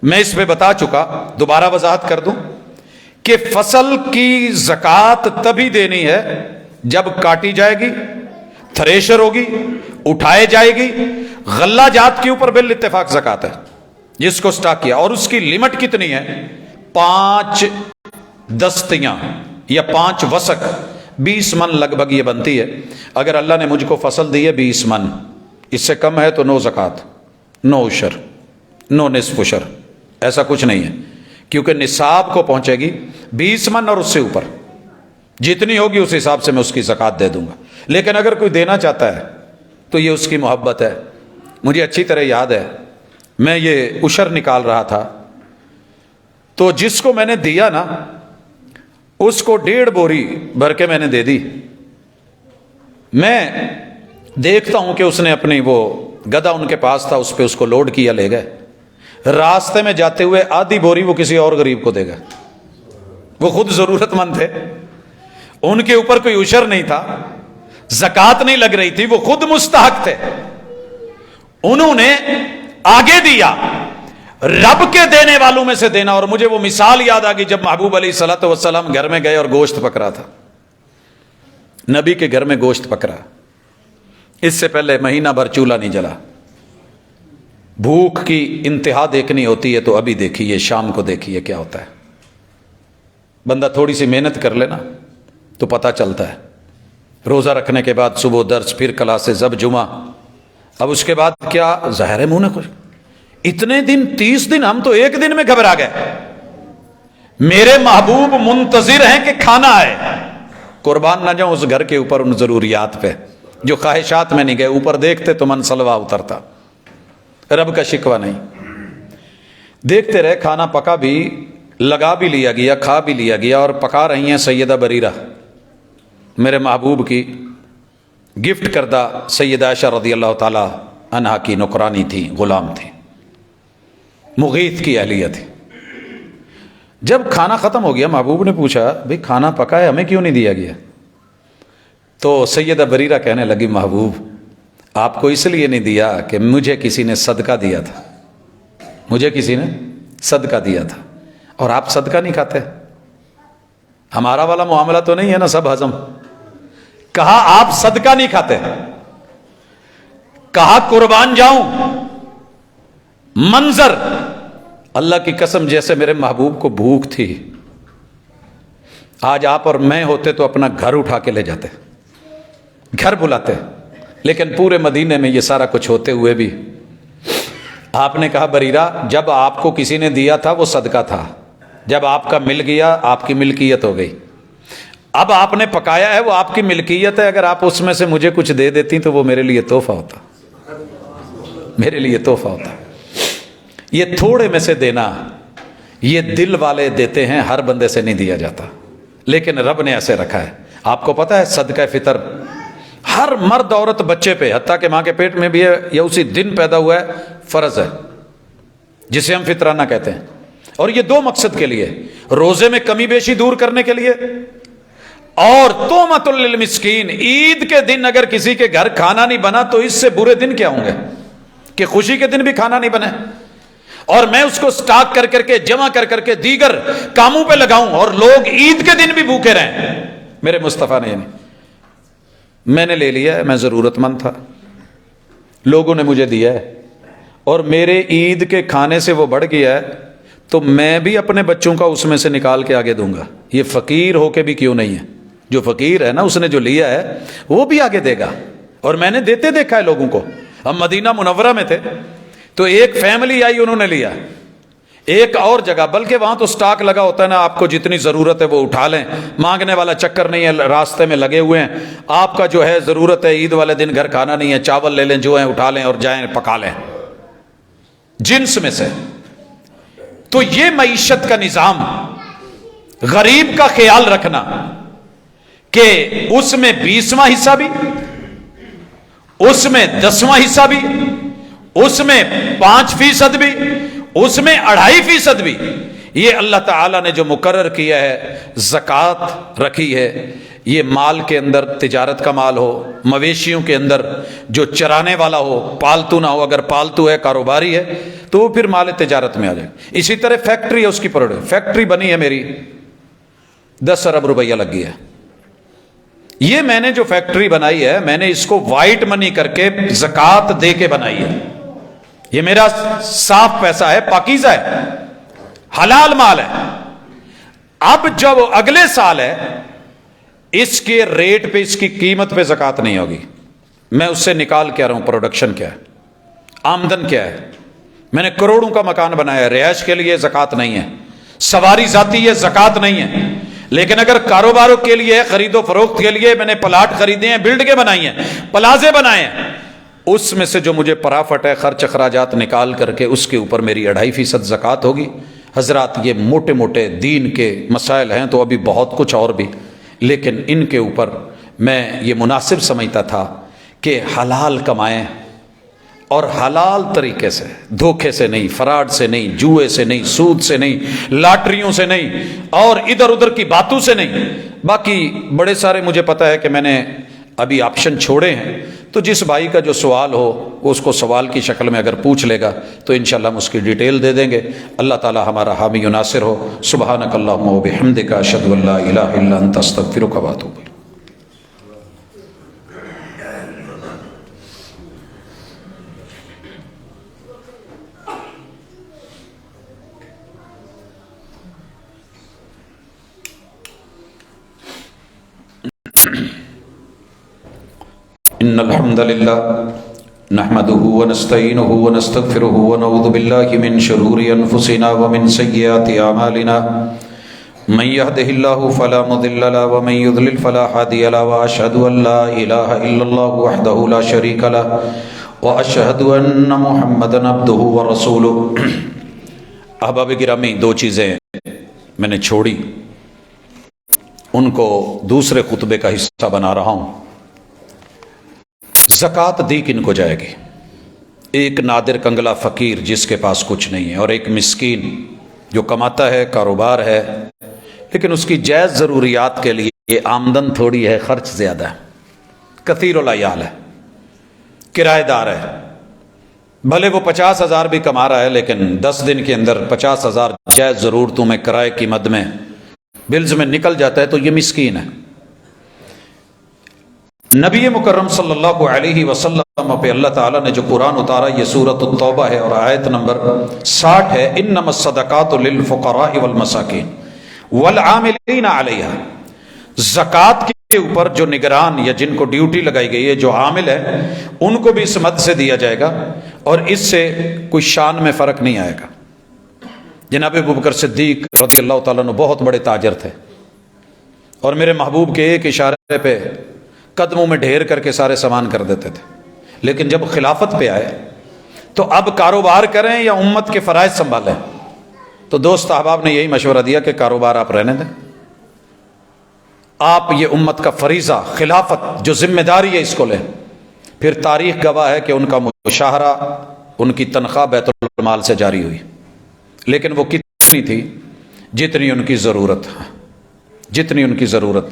میں اس پہ بتا چکا، دوبارہ وضاحت کر دوں کہ فصل کی زکوٰۃ تبھی دینی ہے جب کاٹی جائے گی، تھریشر ہوگی، اٹھائے جائے گی، غلہ جات کے اوپر بال اتفاق زکوٰۃ ہے جس کو سٹاک کیا، اور اس کی لمٹ کتنی ہے؟ 5 دستیاں یا 5 وسق، 20 من لگ بھگ یہ بنتی ہے۔ اگر اللہ نے مجھ کو فصل دی ہے 20 من، اس سے کم ہے تو نو زکوٰۃ، نو عشر، نو نصف عشر، ایسا کچھ نہیں ہے، کیونکہ نصاب کو پہنچے گی 20 من اور اس سے اوپر جتنی ہوگی اس حساب سے میں اس کی زکوٰۃ دے دوں گا۔ لیکن اگر کوئی دینا چاہتا ہے تو یہ اس کی محبت ہے۔ مجھے اچھی طرح یاد ہے، میں یہ عشر نکال رہا تھا تو جس کو میں نے دیا نا اس کو 1.5 بوری بھر کے میں نے دے دی۔ میں دیکھتا ہوں کہ اس نے اپنی وہ گدھا ان کے پاس تھا، اس پہ اس کو لوڈ کیا، لے گئے، راستے میں جاتے ہوئے آدھی بوری وہ کسی اور غریب کو دے گئے، وہ خود ضرورت مند تھے، ان کے اوپر کوئی عشر نہیں تھا، زکوٰۃ نہیں لگ رہی تھی، وہ خود مستحق تھے، انہوں نے آگے دیا، رب کے دینے والوں میں سے دینا۔ اور مجھے وہ مثال یاد آ گئی جب محبوب علیہ الصلوۃ والسلام گھر میں گئے اور گوشت پک رہا تھا، نبی کے گھر میں گوشت پک رہا، اس سے پہلے مہینہ بھر چولہا نہیں جلا۔ بھوک کی انتہا دیکھنی ہوتی ہے تو ابھی دیکھیے، شام کو دیکھیے کیا ہوتا ہے، بندہ تھوڑی سی محنت کر لینا تو پتہ چلتا ہے۔ روزہ رکھنے کے بعد صبح درس، پھر کلاسیں، زب جمعہ، اب اس کے بعد کیا، ظاہر ہے منہ نہ خوش، اتنے دن 30 دن ہم تو ایک دن میں گھبرا گئے۔ میرے محبوب منتظر ہیں کہ کھانا آئے، قربان نہ جاؤں اس گھر کے اوپر ان ضروریات پہ جو خواہشات میں نہیں گئے، اوپر دیکھتے تو من سلوا اترتا، رب کا شکوہ نہیں۔ دیکھتے رہے، کھانا پکا بھی، لگا بھی لیا گیا، کھا بھی لیا گیا، اور پکا رہی ہیں سیدہ بریرہ، میرے محبوب کی گفٹ کردہ سیدہ عائشہ رضی اللہ تعالی عنہا کی نوکرانی تھی، غلام تھی، مغیث کی اہلیہ تھی۔ جب کھانا ختم ہو گیا، محبوب نے پوچھا بھئی کھانا پکا ہے، ہمیں کیوں نہیں دیا گیا؟ تو سیدہ بریرہ کہنے لگی، محبوب آپ کو اس لیے نہیں دیا کہ مجھے کسی نے صدقہ دیا تھا، مجھے کسی نے صدقہ دیا تھا، اور آپ صدقہ نہیں کھاتے، ہمارا والا معاملہ تو نہیں ہے نا سب ہضم۔ کہا آپ صدقہ نہیں کھاتے، کہا قربان جاؤں، منظر اللہ کی قسم جیسے میرے محبوب کو بھوک تھی، آج آپ اور میں ہوتے تو اپنا گھر اٹھا کے لے جاتے، گھر بلاتے، لیکن پورے مدینے میں یہ سارا کچھ ہوتے ہوئے بھی آپ نے کہا بریرہ جب آپ کو کسی نے دیا تھا وہ صدقہ تھا، جب آپ کا مل گیا آپ کی ملکیت ہو گئی، اب آپ نے پکایا ہے وہ آپ کی ملکیت ہے، اگر آپ اس میں سے مجھے کچھ دے دیتی تو وہ میرے لیے تحفہ ہوتا، میرے لیے تحفہ ہوتا۔ یہ تھوڑے میں سے دینا، یہ دل والے دیتے ہیں، ہر بندے سے نہیں دیا جاتا، لیکن رب نے ایسے رکھا ہے۔ آپ کو پتہ ہے صدقہ فطر ہر مرد عورت بچے پہ، حتیٰ کہ ماں کے پیٹ میں بھی ہے یا اسی دن پیدا ہوا ہے، فرض ہے، جسے ہم فطرانہ کہتے ہیں۔ اور یہ 2 مقصد کے لیے، روزے میں کمی بیشی دور کرنے کے لیے، اور تومۃ للمسکین، عید کے دن اگر کسی کے گھر کھانا نہیں بنا تو اس سے برے دن کیا ہوں گے کہ خوشی کے دن بھی کھانا نہیں بنے، اور میں اس کو سٹاک کر کر کے جمع کر کر کے دیگر کاموں پہ لگاؤں اور لوگ عید کے دن بھی بھوکے رہیں۔ میرے مصطفیٰ نے میں نے لے لیا ہے، میں ضرورت مند تھا، لوگوں نے مجھے دیا ہے، اور میرے عید کے کھانے سے وہ بڑھ گیا ہے، تو میں بھی اپنے بچوں کا اس میں سے نکال کے آگے دوں گا۔ یہ فقیر ہو کے بھی کیوں نہیں ہے، جو فقیر ہے نا اس نے جو لیا ہے وہ بھی آگے دے گا، اور میں نے دیتے دیکھا ہے لوگوں کو۔ ہم مدینہ منورہ میں تھے تو ایک فیملی آئی، انہوں نے لیا، ایک اور جگہ، بلکہ وہاں تو سٹاک لگا ہوتا ہے نا، آپ کو جتنی ضرورت ہے وہ اٹھا لیں، مانگنے والا چکر نہیں ہے، راستے میں لگے ہوئے ہیں، آپ کا جو ہے ضرورت ہے عید والے دن گھر کھانا نہیں ہے، چاول لے لیں جو ہیں اٹھا لیں اور جائیں پکا لیں، جنس میں سے۔ تو یہ معیشت کا نظام، غریب کا خیال رکھنا کہ اس میں 20واں حصہ بھی، اس میں 10واں حصہ بھی، اس میں 5% بھی، اس میں 2.5% بھی، یہ اللہ تعالیٰ نے جو مقرر کیا ہے، زکوٰۃ رکھی ہے۔ یہ مال کے اندر تجارت کا مال ہو، مویشیوں کے اندر جو چرانے والا ہو، پالتو نہ ہو، اگر پالتو ہے کاروباری ہے تو وہ پھر مال تجارت میں آ جائے۔ اسی طرح فیکٹری ہے، اس کی فیکٹری بنی ہے میری، 10 ارب روپیہ لگ گیا ہے۔ یہ میں نے جو فیکٹری بنائی ہے، میں نے اس کو وائٹ منی کر کے زکوٰۃ دے کے بنائی ہے، یہ میرا صاف پیسہ ہے، پاکیزہ ہے، حلال مال ہے۔ اب جب اگلے سال ہے، اس کے ریٹ پہ، اس کی قیمت پہ زکوٰۃ نہیں ہوگی، میں اس سے نکال کے آ رہا ہوں پروڈکشن کیا ہے، آمدن کیا ہے۔ میں نے کروڑوں کا مکان بنایا ہے، رہائش کے لیے زکوٰۃ نہیں ہے، سواری ذاتی ہے، زکوٰۃ نہیں ہے، لیکن اگر کاروباروں کے لیے، خرید و فروخت کے لیے میں نے پلاٹ خریدے ہیں، بلڈنگیں بنائی ہیں، پلازے بنائے ہیں، اس میں سے جو مجھے پرافٹ ہے، خرچ اخراجات نکال کر کے اس کے اوپر میری 2.5% زکوٰۃ ہوگی۔ حضرات یہ موٹے موٹے دین کے مسائل ہیں، تو ابھی بہت کچھ اور بھی، لیکن ان کے اوپر میں یہ مناسب سمجھتا تھا کہ حلال کمائیں، اور حلال طریقے سے، دھوکے سے نہیں، فراڈ سے نہیں، جوئے سے نہیں، سود سے نہیں، لاٹریوں سے نہیں، اور ادھر ادھر کی باتوں سے نہیں۔ باقی بڑے سارے مجھے پتہ ہے کہ میں نے ابھی آپشن چھوڑے ہیں، تو جس بھائی کا جو سوال ہو وہ اس کو سوال کی شکل میں اگر پوچھ لے گا تو انشاءاللہ ہم اس کی ڈیٹیل دے دیں گے۔ اللہ تعالی ہمارا حامی و ناصر ہو۔ سبحانک اللہم و بحمدک، اشہد ان لا الہ الا انت، استغفرک و اتوب الیک۔ ان الحمد للہ نحمده ونستعینه ونستغفره ونعوذ باللہ من شرور انفسنا ومن سیئات اعمالنا، من يهده الله فلا مضل له ومن يضلل فلا هادي له، واشهد ان لا اله الا الله وحده لا شريك له، واشهد ان محمدا عبده ورسوله۔ احباب گرامی، 2 چیزیں میں نے چھوڑی، ان کو دوسرے خطبے کا حصہ بنا رہا ہوں۔ زکوٰۃ دی کن کو جائے گی؟ ایک نادر کنگلا فقیر جس کے پاس کچھ نہیں ہے، اور ایک مسکین جو کماتا ہے، کاروبار ہے، لیکن اس کی جائز ضروریات کے لیے آمدن تھوڑی ہے، خرچ زیادہ ہے، کثیر العیال ہے، کرایہ دار ہے، بھلے وہ 50,000 بھی کما رہا ہے، لیکن 10 دن کے اندر 50,000 جائز ضرورتوں میں، کرائے کی مد میں، بلز میں نکل جاتا ہے، تو یہ مسکین ہے۔ نبی مکرم صلی اللہ علیہ وسلم پہ اللہ تعالیٰ نے جو قرآن اتارا، یہ سورۃ التوبہ ہے اور آیت نمبر 60 ہے، انما الصدقات للفقراء والمساکین والعاملین علیہا۔ زکوٰۃ کے اوپر جو نگران یا جن کو ڈیوٹی لگائی گئی ہے، جو عامل ہے، ان کو بھی اس مد سے دیا جائے گا، اور اس سے کوئی شان میں فرق نہیں آئے گا۔ جناب ابوبکر صدیق رضی اللہ تعالیٰ عنہ بہت بڑے تاجر تھے، اور میرے محبوب کے ایک اشارے پہ قدموں میں ڈھیر کر کے سارے سامان کر دیتے تھے، لیکن جب خلافت پہ آئے تو اب کاروبار کریں یا امت کے فرائض سنبھالیں؟ تو دوست احباب نے یہی مشورہ دیا کہ کاروبار آپ رہنے دیں، آپ یہ امت کا فریضہ، خلافت جو ذمہ داری ہے، اس کو لیں۔ پھر تاریخ گواہ ہے کہ ان کا مشاہرہ، ان کی تنخواہ بیت المال سے جاری ہوئی، لیکن وہ کتنی تھی؟ جتنی ان کی ضرورت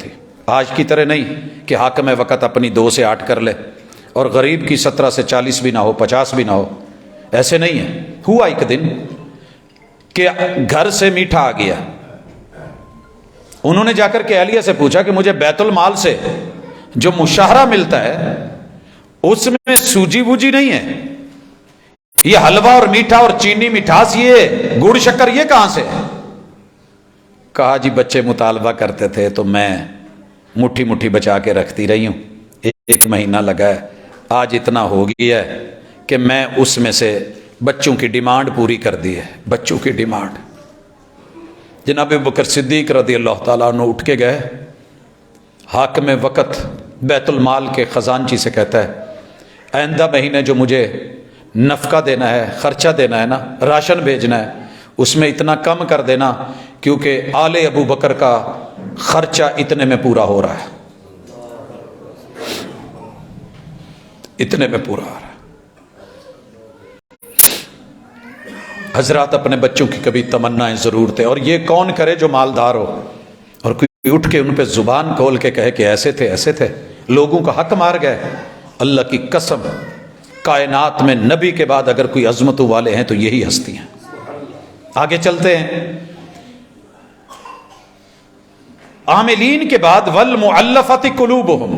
تھی۔ آج کی طرح نہیں کہ حاکم وقت اپنی 2 سے 8 کر لے اور غریب کی 17 سے 40 بھی نہ ہو، 50 بھی نہ ہو، ایسے نہیں ہے۔ ہوا ایک دن کہ گھر سے میٹھا آ گیا، انہوں نے جا کر کے اہلیہ سے پوچھا کہ مجھے بیت المال سے جو مشاہرہ ملتا ہے اس میں سوجی بوجی نہیں ہے، یہ حلوہ اور میٹھا اور چینی مٹھاس، یہ گڑ شکر، یہ کہاں سے ہے؟ کہا جی بچے مطالبہ کرتے تھے تو میں مٹھی مٹھی بچا کے رکھتی رہی ہوں، 1 مہینہ لگا ہے، آج اتنا ہو گیا ہے کہ میں اس میں سے بچوں کی ڈیمانڈ پوری کر دی ہے۔ بچوں کی ڈیمانڈ، جناب ابوبکر صدیق رضی اللہ تعالیٰ عنہ اٹھ کے گئے، حاکم وقت بیت المال کے خزانچی سے کہتا ہے آئندہ مہینے جو مجھے نفقہ دینا ہے، خرچہ دینا ہے نا، راشن بھیجنا ہے، اس میں اتنا کم کر دینا کیونکہ آل ابو بکر کا خرچہ اتنے میں پورا ہو رہا ہے، اتنے میں پورا ہو رہا ہے۔ حضرات اپنے بچوں کی کبھی تمنائیں ضرورتیں، اور یہ کون کرے جو مالدار ہو اور کوئی اٹھ کے ان پہ زبان کھول کے کہے کہ ایسے تھے ایسے تھے، لوگوں کا حق مار گئے۔ اللہ کی قسم، کائنات میں نبی کے بعد اگر کوئی عظمتوں والے ہیں تو یہی ہستی ہیں۔ آگے چلتے ہیں، عاملین کے بعد والمعلفۃ قلوبہم،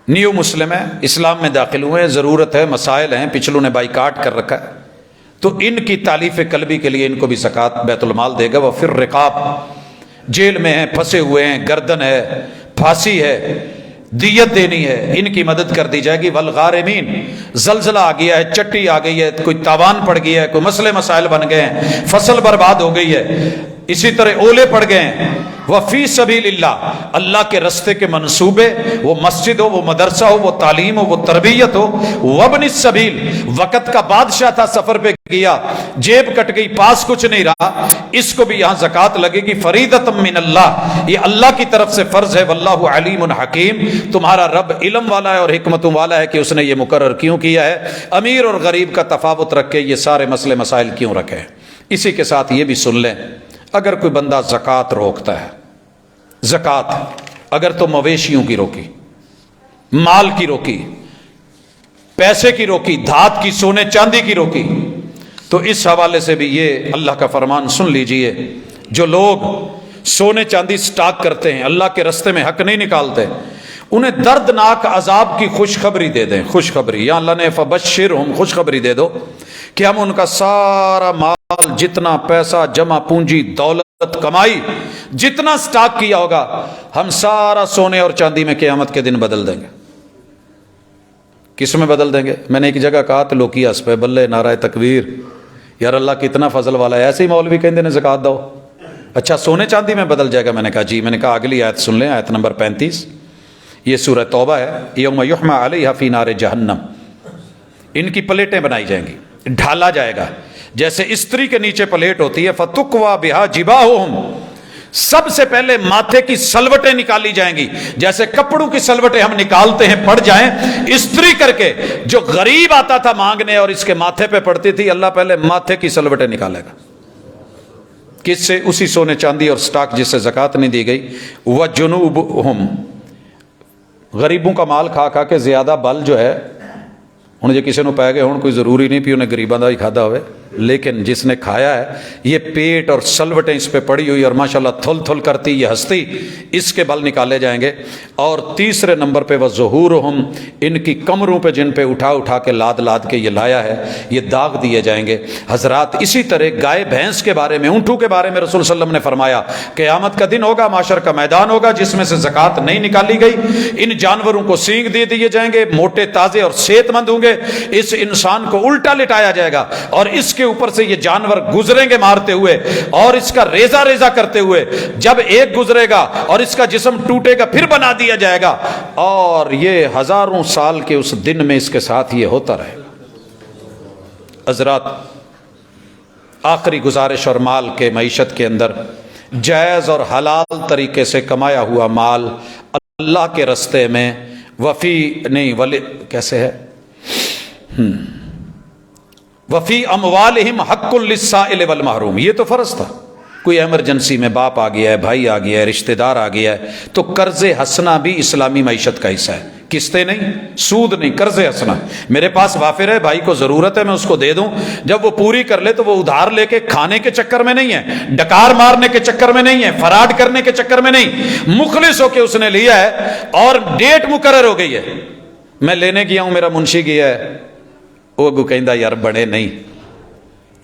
نیو مسلم ہے، اسلام میں داخل ہوئے ہیں، ضرورت ہے، مسائل ہیں، پچھلوں نے بائیکاٹ کر رکھا ہے، تو ان کی تالیف قلبی کے لیے ان کو بھی زکوٰۃ بیت المال دے گا۔ وہ پھر رقاب، جیل میں ہیں، پھنسے ہوئے ہیں، گردن ہے، پھانسی ہے، دیت دینی ہے، ان کی مدد کر دی جائے گی۔ والغارمین، زلزلہ آ گیا ہے، چٹی آ گئی ہے، کوئی تاوان پڑ گیا ہے، کوئی مسئلے مسائل بن گئے ہیں، فصل برباد ہو گئی ہے، اسی طرح اولے پڑ گئے ہیں۔ وفی سبیل اللہ، اللہ کے رستے کے منصوبے، وہ مسجد ہو، وہ مدرسہ ہو، وہ تعلیم ہو، وہ تربیت ہو۔ وابن السبیل، وقت کا بادشاہ تھا، سفر پہ گیا، جیب کٹ گئی، پاس کچھ نہیں رہا، اس کو بھی یہاں زکوٰۃ لگے گی۔ فریضۃ من اللہ، یہ اللہ کی طرف سے فرض ہے۔ واللہ علیم حکیم، تمہارا رب علم والا ہے اور حکمتوں والا ہے کہ اس نے یہ مقرر کیوں کیا ہے، امیر اور غریب کا تفاوت رکھ کے یہ سارے مسئلے مسائل کیوں رکھے۔ اسی کے ساتھ یہ بھی سن لیں، اگر کوئی بندہ زکوٰۃ روکتا ہے، زکوٰۃ اگر تو مویشیوں کی روکی، مال کی روکی، پیسے کی روکی، دھات کی، سونے چاندی کی روکی، تو اس حوالے سے بھی یہ اللہ کا فرمان سن لیجئے، جو لوگ سونے چاندی سٹاک کرتے ہیں، اللہ کے رستے میں حق نہیں نکالتے، انہیں دردناک عذاب کی خوشخبری دے دیں۔ خوشخبری، یا اللہ نے فبشرہم، خوشخبری دے دو کہ ہم ان کا سارا مال، جتنا پیسہ، جمع پونجی، دولت، کمائی، جتنا سٹاک کیا ہوگا، ہم سارا سونے اور چاندی میں قیامت کے دن بدل دیں گے۔ کس میں بدل دیں گے؟ میں نے ایک جگہ کہا تو لوکی اس پہ بلے نعرہ تکبیر، یار اللہ کتنا فضل والا ہے، ایسے ہی مولوی کہندے نے زکوٰۃ دو، اچھا سونے چاندی میں بدل جائے گا؟ میں نے کہا جی۔ میں نے کہا اگلی آیت سن لیں، آیت نمبر 35، یہ سورہ توبہ ہے۔ یوم یحمى علیہا فی نار جہنم، ان کی پلیٹیں بنائی جائیں گی، ڈھالا جائے گا، جیسے استری کے نیچے پلیٹ ہوتی ہے، فتقوی بہا جباہہم، سب سے پہلے ماتھے کی سلوٹیں نکالی جائیں گی، جیسے کپڑوں کی سلوٹیں ہم نکالتے ہیں پڑ جائیں، استری کر کے جو غریب آتا تھا مانگنے اور اس کے ماتھے پہ پڑتی تھی، اللہ پہلے ماتھے کی سلوٹیں نکالے گا۔ کس سے؟ اسی سونے چاندی اور سٹاک جس سے زکوٰۃ نہیں دی گئی۔ وجنوبہم، غریبوں کا مال کھا کھا کے زیادہ بل جو ہے، ہن جے کسی نو پی گئے ہن کوئی ضروری نہیں بھی انہیں غریباں دا ہی کھادا ہوئے، لیکن جس نے کھایا ہے، یہ پیٹ اور سلوٹیں اس پہ پڑی ہوئی اور ماشاءاللہ تھل تھل کرتی یہ ہستی، اس کے بل نکالے جائیں گے۔ اور تیسرے نمبر پہ وظہورہم، ان کی کمروں پہ جن پہ اٹھا اٹھا کے لاد لاد کے یہ لایا ہے، یہ داغ دیے جائیں گے۔ حضرات اسی طرح گائے بھینس کے بارے میں، اونٹوں کے بارے میں رسول صلی اللہ علیہ وسلم نے فرمایا قیامت کا دن ہوگا، معاشر کا میدان ہوگا جس میں سے زکوٰۃ نہیں نکالی گئی، ان جانوروں کو سینگ دے دیے جائیں گے، موٹے تازے اور صحت مند ہوں گے، اس انسان کو الٹا لٹایا جائے گا اور اس کے اوپر سے یہ جانور گزریں گے مارتے ہوئے اور اس کا ریزہ ریزہ کرتے ہوئے، جب ایک گزرے گا اور اس کا جسم ٹوٹے گا پھر بنا دیا جائے گا، اور یہ ہزاروں سال کے اس دن میں اس کے ساتھ یہ ہوتا رہے گا۔ حضرات آخری گزارش اور مال کے معیشت کے اندر جائز اور حلال طریقے سے کمایا ہوا مال اللہ کے رستے میں وفی نہیں ولی کیسے ہے وفی اموالہم حق للسائل والمحروم، یہ تو فرض تھا، کوئی ایمرجنسی میں باپ آ گیا ہے، بھائی آ گیا ہے، رشتہ دار آ گیا ہے، تو قرض ہنسنا بھی اسلامی معیشت کا حصہ ہے، قسطیں نہیں، سود نہیں، قرض ہنسنا۔ میرے پاس وافر ہے، بھائی کو ضرورت ہے، میں اس کو دے دوں، جب وہ پوری کر لے تو وہ ادھار لے کے کھانے کے چکر میں نہیں ہے، ڈکار مارنے کے چکر میں نہیں ہے، فراڈ کرنے کے چکر میں نہیں، مخلص ہو کے اس نے لیا ہے اور ڈیٹ مقرر ہو گئی ہے، میں لینے گیا ہوں، میرا منشی گیا ہے، وہ اگو کہندا یار بڑے نہیں،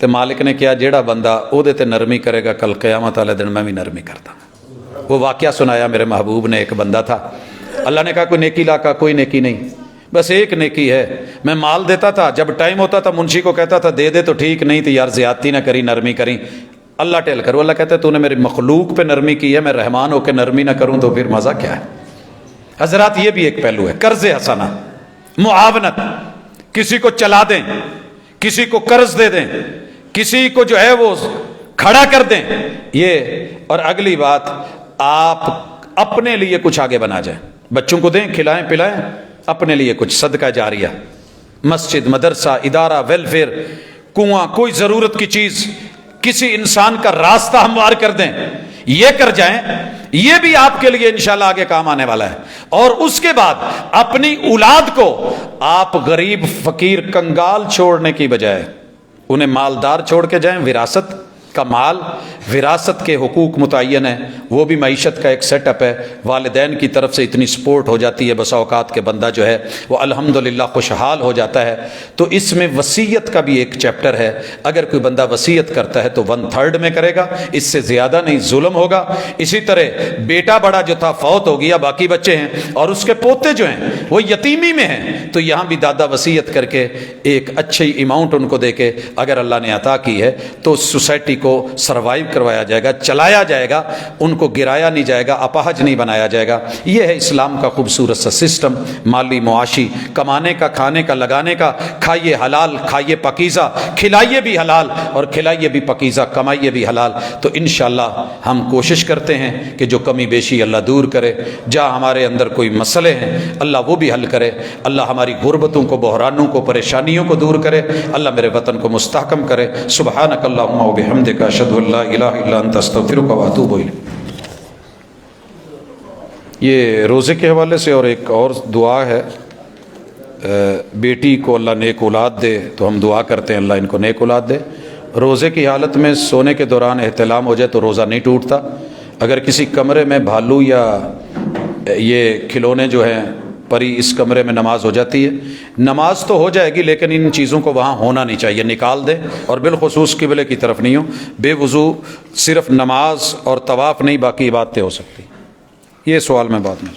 تو مالک نے کیا جیڑا بندہ او دے تے نرمی کرے گا کل قیامت والے دن میں بھی نرمی کرتا ہوں۔ وہ واقعہ سنایا میرے محبوب نے، ایک بندہ تھا، اللہ نے کہا کوئی نیکی لا، کا کوئی نیکی نہیں، بس ایک نیکی ہے، میں مال دیتا تھا، جب ٹائم ہوتا تھا منشی کو کہتا تھا دے دے تو ٹھیک، نہیں تو یار زیادتی نہ کری، نرمی کری، اللہ ٹیل کرو۔ اللہ کہتا ہے تو نے میری مخلوق پہ نرمی کی ہے، میں رحمان ہو کے نرمی نہ کروں تو پھر مزہ کیا ہے؟ حضرات یہ بھی ایک پہلو ہے، قرض حسنہ، معاونت، کسی کو چلا دیں، کسی کو قرض دے دیں، کسی کو جو ہے وہ کھڑا کر دیں، یہ۔ اور اگلی بات، آپ اپنے لیے کچھ آگے بنا جائیں، بچوں کو دیں، کھلائیں پلائیں، اپنے لیے کچھ صدقہ جاریہ، مسجد، مدرسہ، ادارہ، ویلفیئر، کنواں، کوئی ضرورت کی چیز، کسی انسان کا راستہ ہموار کر دیں، یہ کر جائیں، یہ بھی آپ کے لیے انشاءاللہ آگے کام آنے والا ہے۔ اور اس کے بعد اپنی اولاد کو آپ غریب، فقیر، کنگال چھوڑنے کی بجائے انہیں مالدار چھوڑ کے جائیں، وراثت کا مال، وراثت کے حقوق متعین ہیں، وہ بھی معیشت کا ایک سیٹ اپ ہے، والدین کی طرف سے اتنی سپورٹ ہو جاتی ہے، بسا اوقات کے بندہ جو ہے وہ الحمدللہ خوشحال ہو جاتا ہے۔ تو اس میں وصیت کا بھی ایک چیپٹر ہے، اگر کوئی بندہ وصیت کرتا ہے تو 1/3 میں کرے گا، اس سے زیادہ نہیں، ظلم ہوگا۔ اسی طرح بیٹا بڑا جو تھا فوت ہو گیا، باقی بچے ہیں اور اس کے پوتے جو ہیں وہ یتیمی میں ہیں، تو یہاں بھی دادا وصیت کر کے ایک اچھی اماؤنٹ ان کو دے کے اگر اللہ نے عطا کی ہے تو سوسائٹی کو سروائیو کروایا جائے گا، چلایا جائے گا، ان کو گرایا نہیں جائے گا، اپاہج نہیں بنایا جائے گا۔ یہ ہے اسلام کا خوبصورت سا سسٹم، مالی معاشی، کمانے کا، کھانے کا، لگانے کا، کھائیے حلال، کھائیے پاکیزہ، کھلائیے بھی حلال اور کھلائیے بھی پاکیزہ، کمائیے بھی حلال۔ تو انشاءاللہ ہم کوشش کرتے ہیں کہ جو کمی بیشی اللہ دور کرے، جہاں ہمارے اندر کوئی مسئلے ہیں اللہ وہ بھی حل کرے، اللہ ہماری غربتوں کو، بحرانوں کو، پریشانیوں کو دور کرے، اللہ میرے وطن کو مستحکم کرے۔ سبحانک اللہم و بحمدک، اشہد ان لا الہ الا انت، استغفرک و اتوب الیک۔ یہ روزے کے حوالے سے اور ایک اور دعا ہے، بیٹی کو اللہ نیک اولاد دے، تو ہم دعا کرتے ہیں اللہ ان کو نیک اولاد دے۔ روزے کی حالت میں سونے کے دوران احتلام ہو جائے تو روزہ نہیں ٹوٹتا۔ اگر کسی کمرے میں بھالو یا یہ کھلونے جو ہیں پری، اس کمرے میں نماز ہو جاتی ہے، نماز تو ہو جائے گی لیکن ان چیزوں کو وہاں ہونا نہیں چاہیے، نکال دیں، اور بالخصوص قبلے کی طرف نہیں ہو۔ بے وضو صرف نماز اور طواف نہیں، باقی عبادتیں ہو سکتی۔ یہ سوال میں بعد میں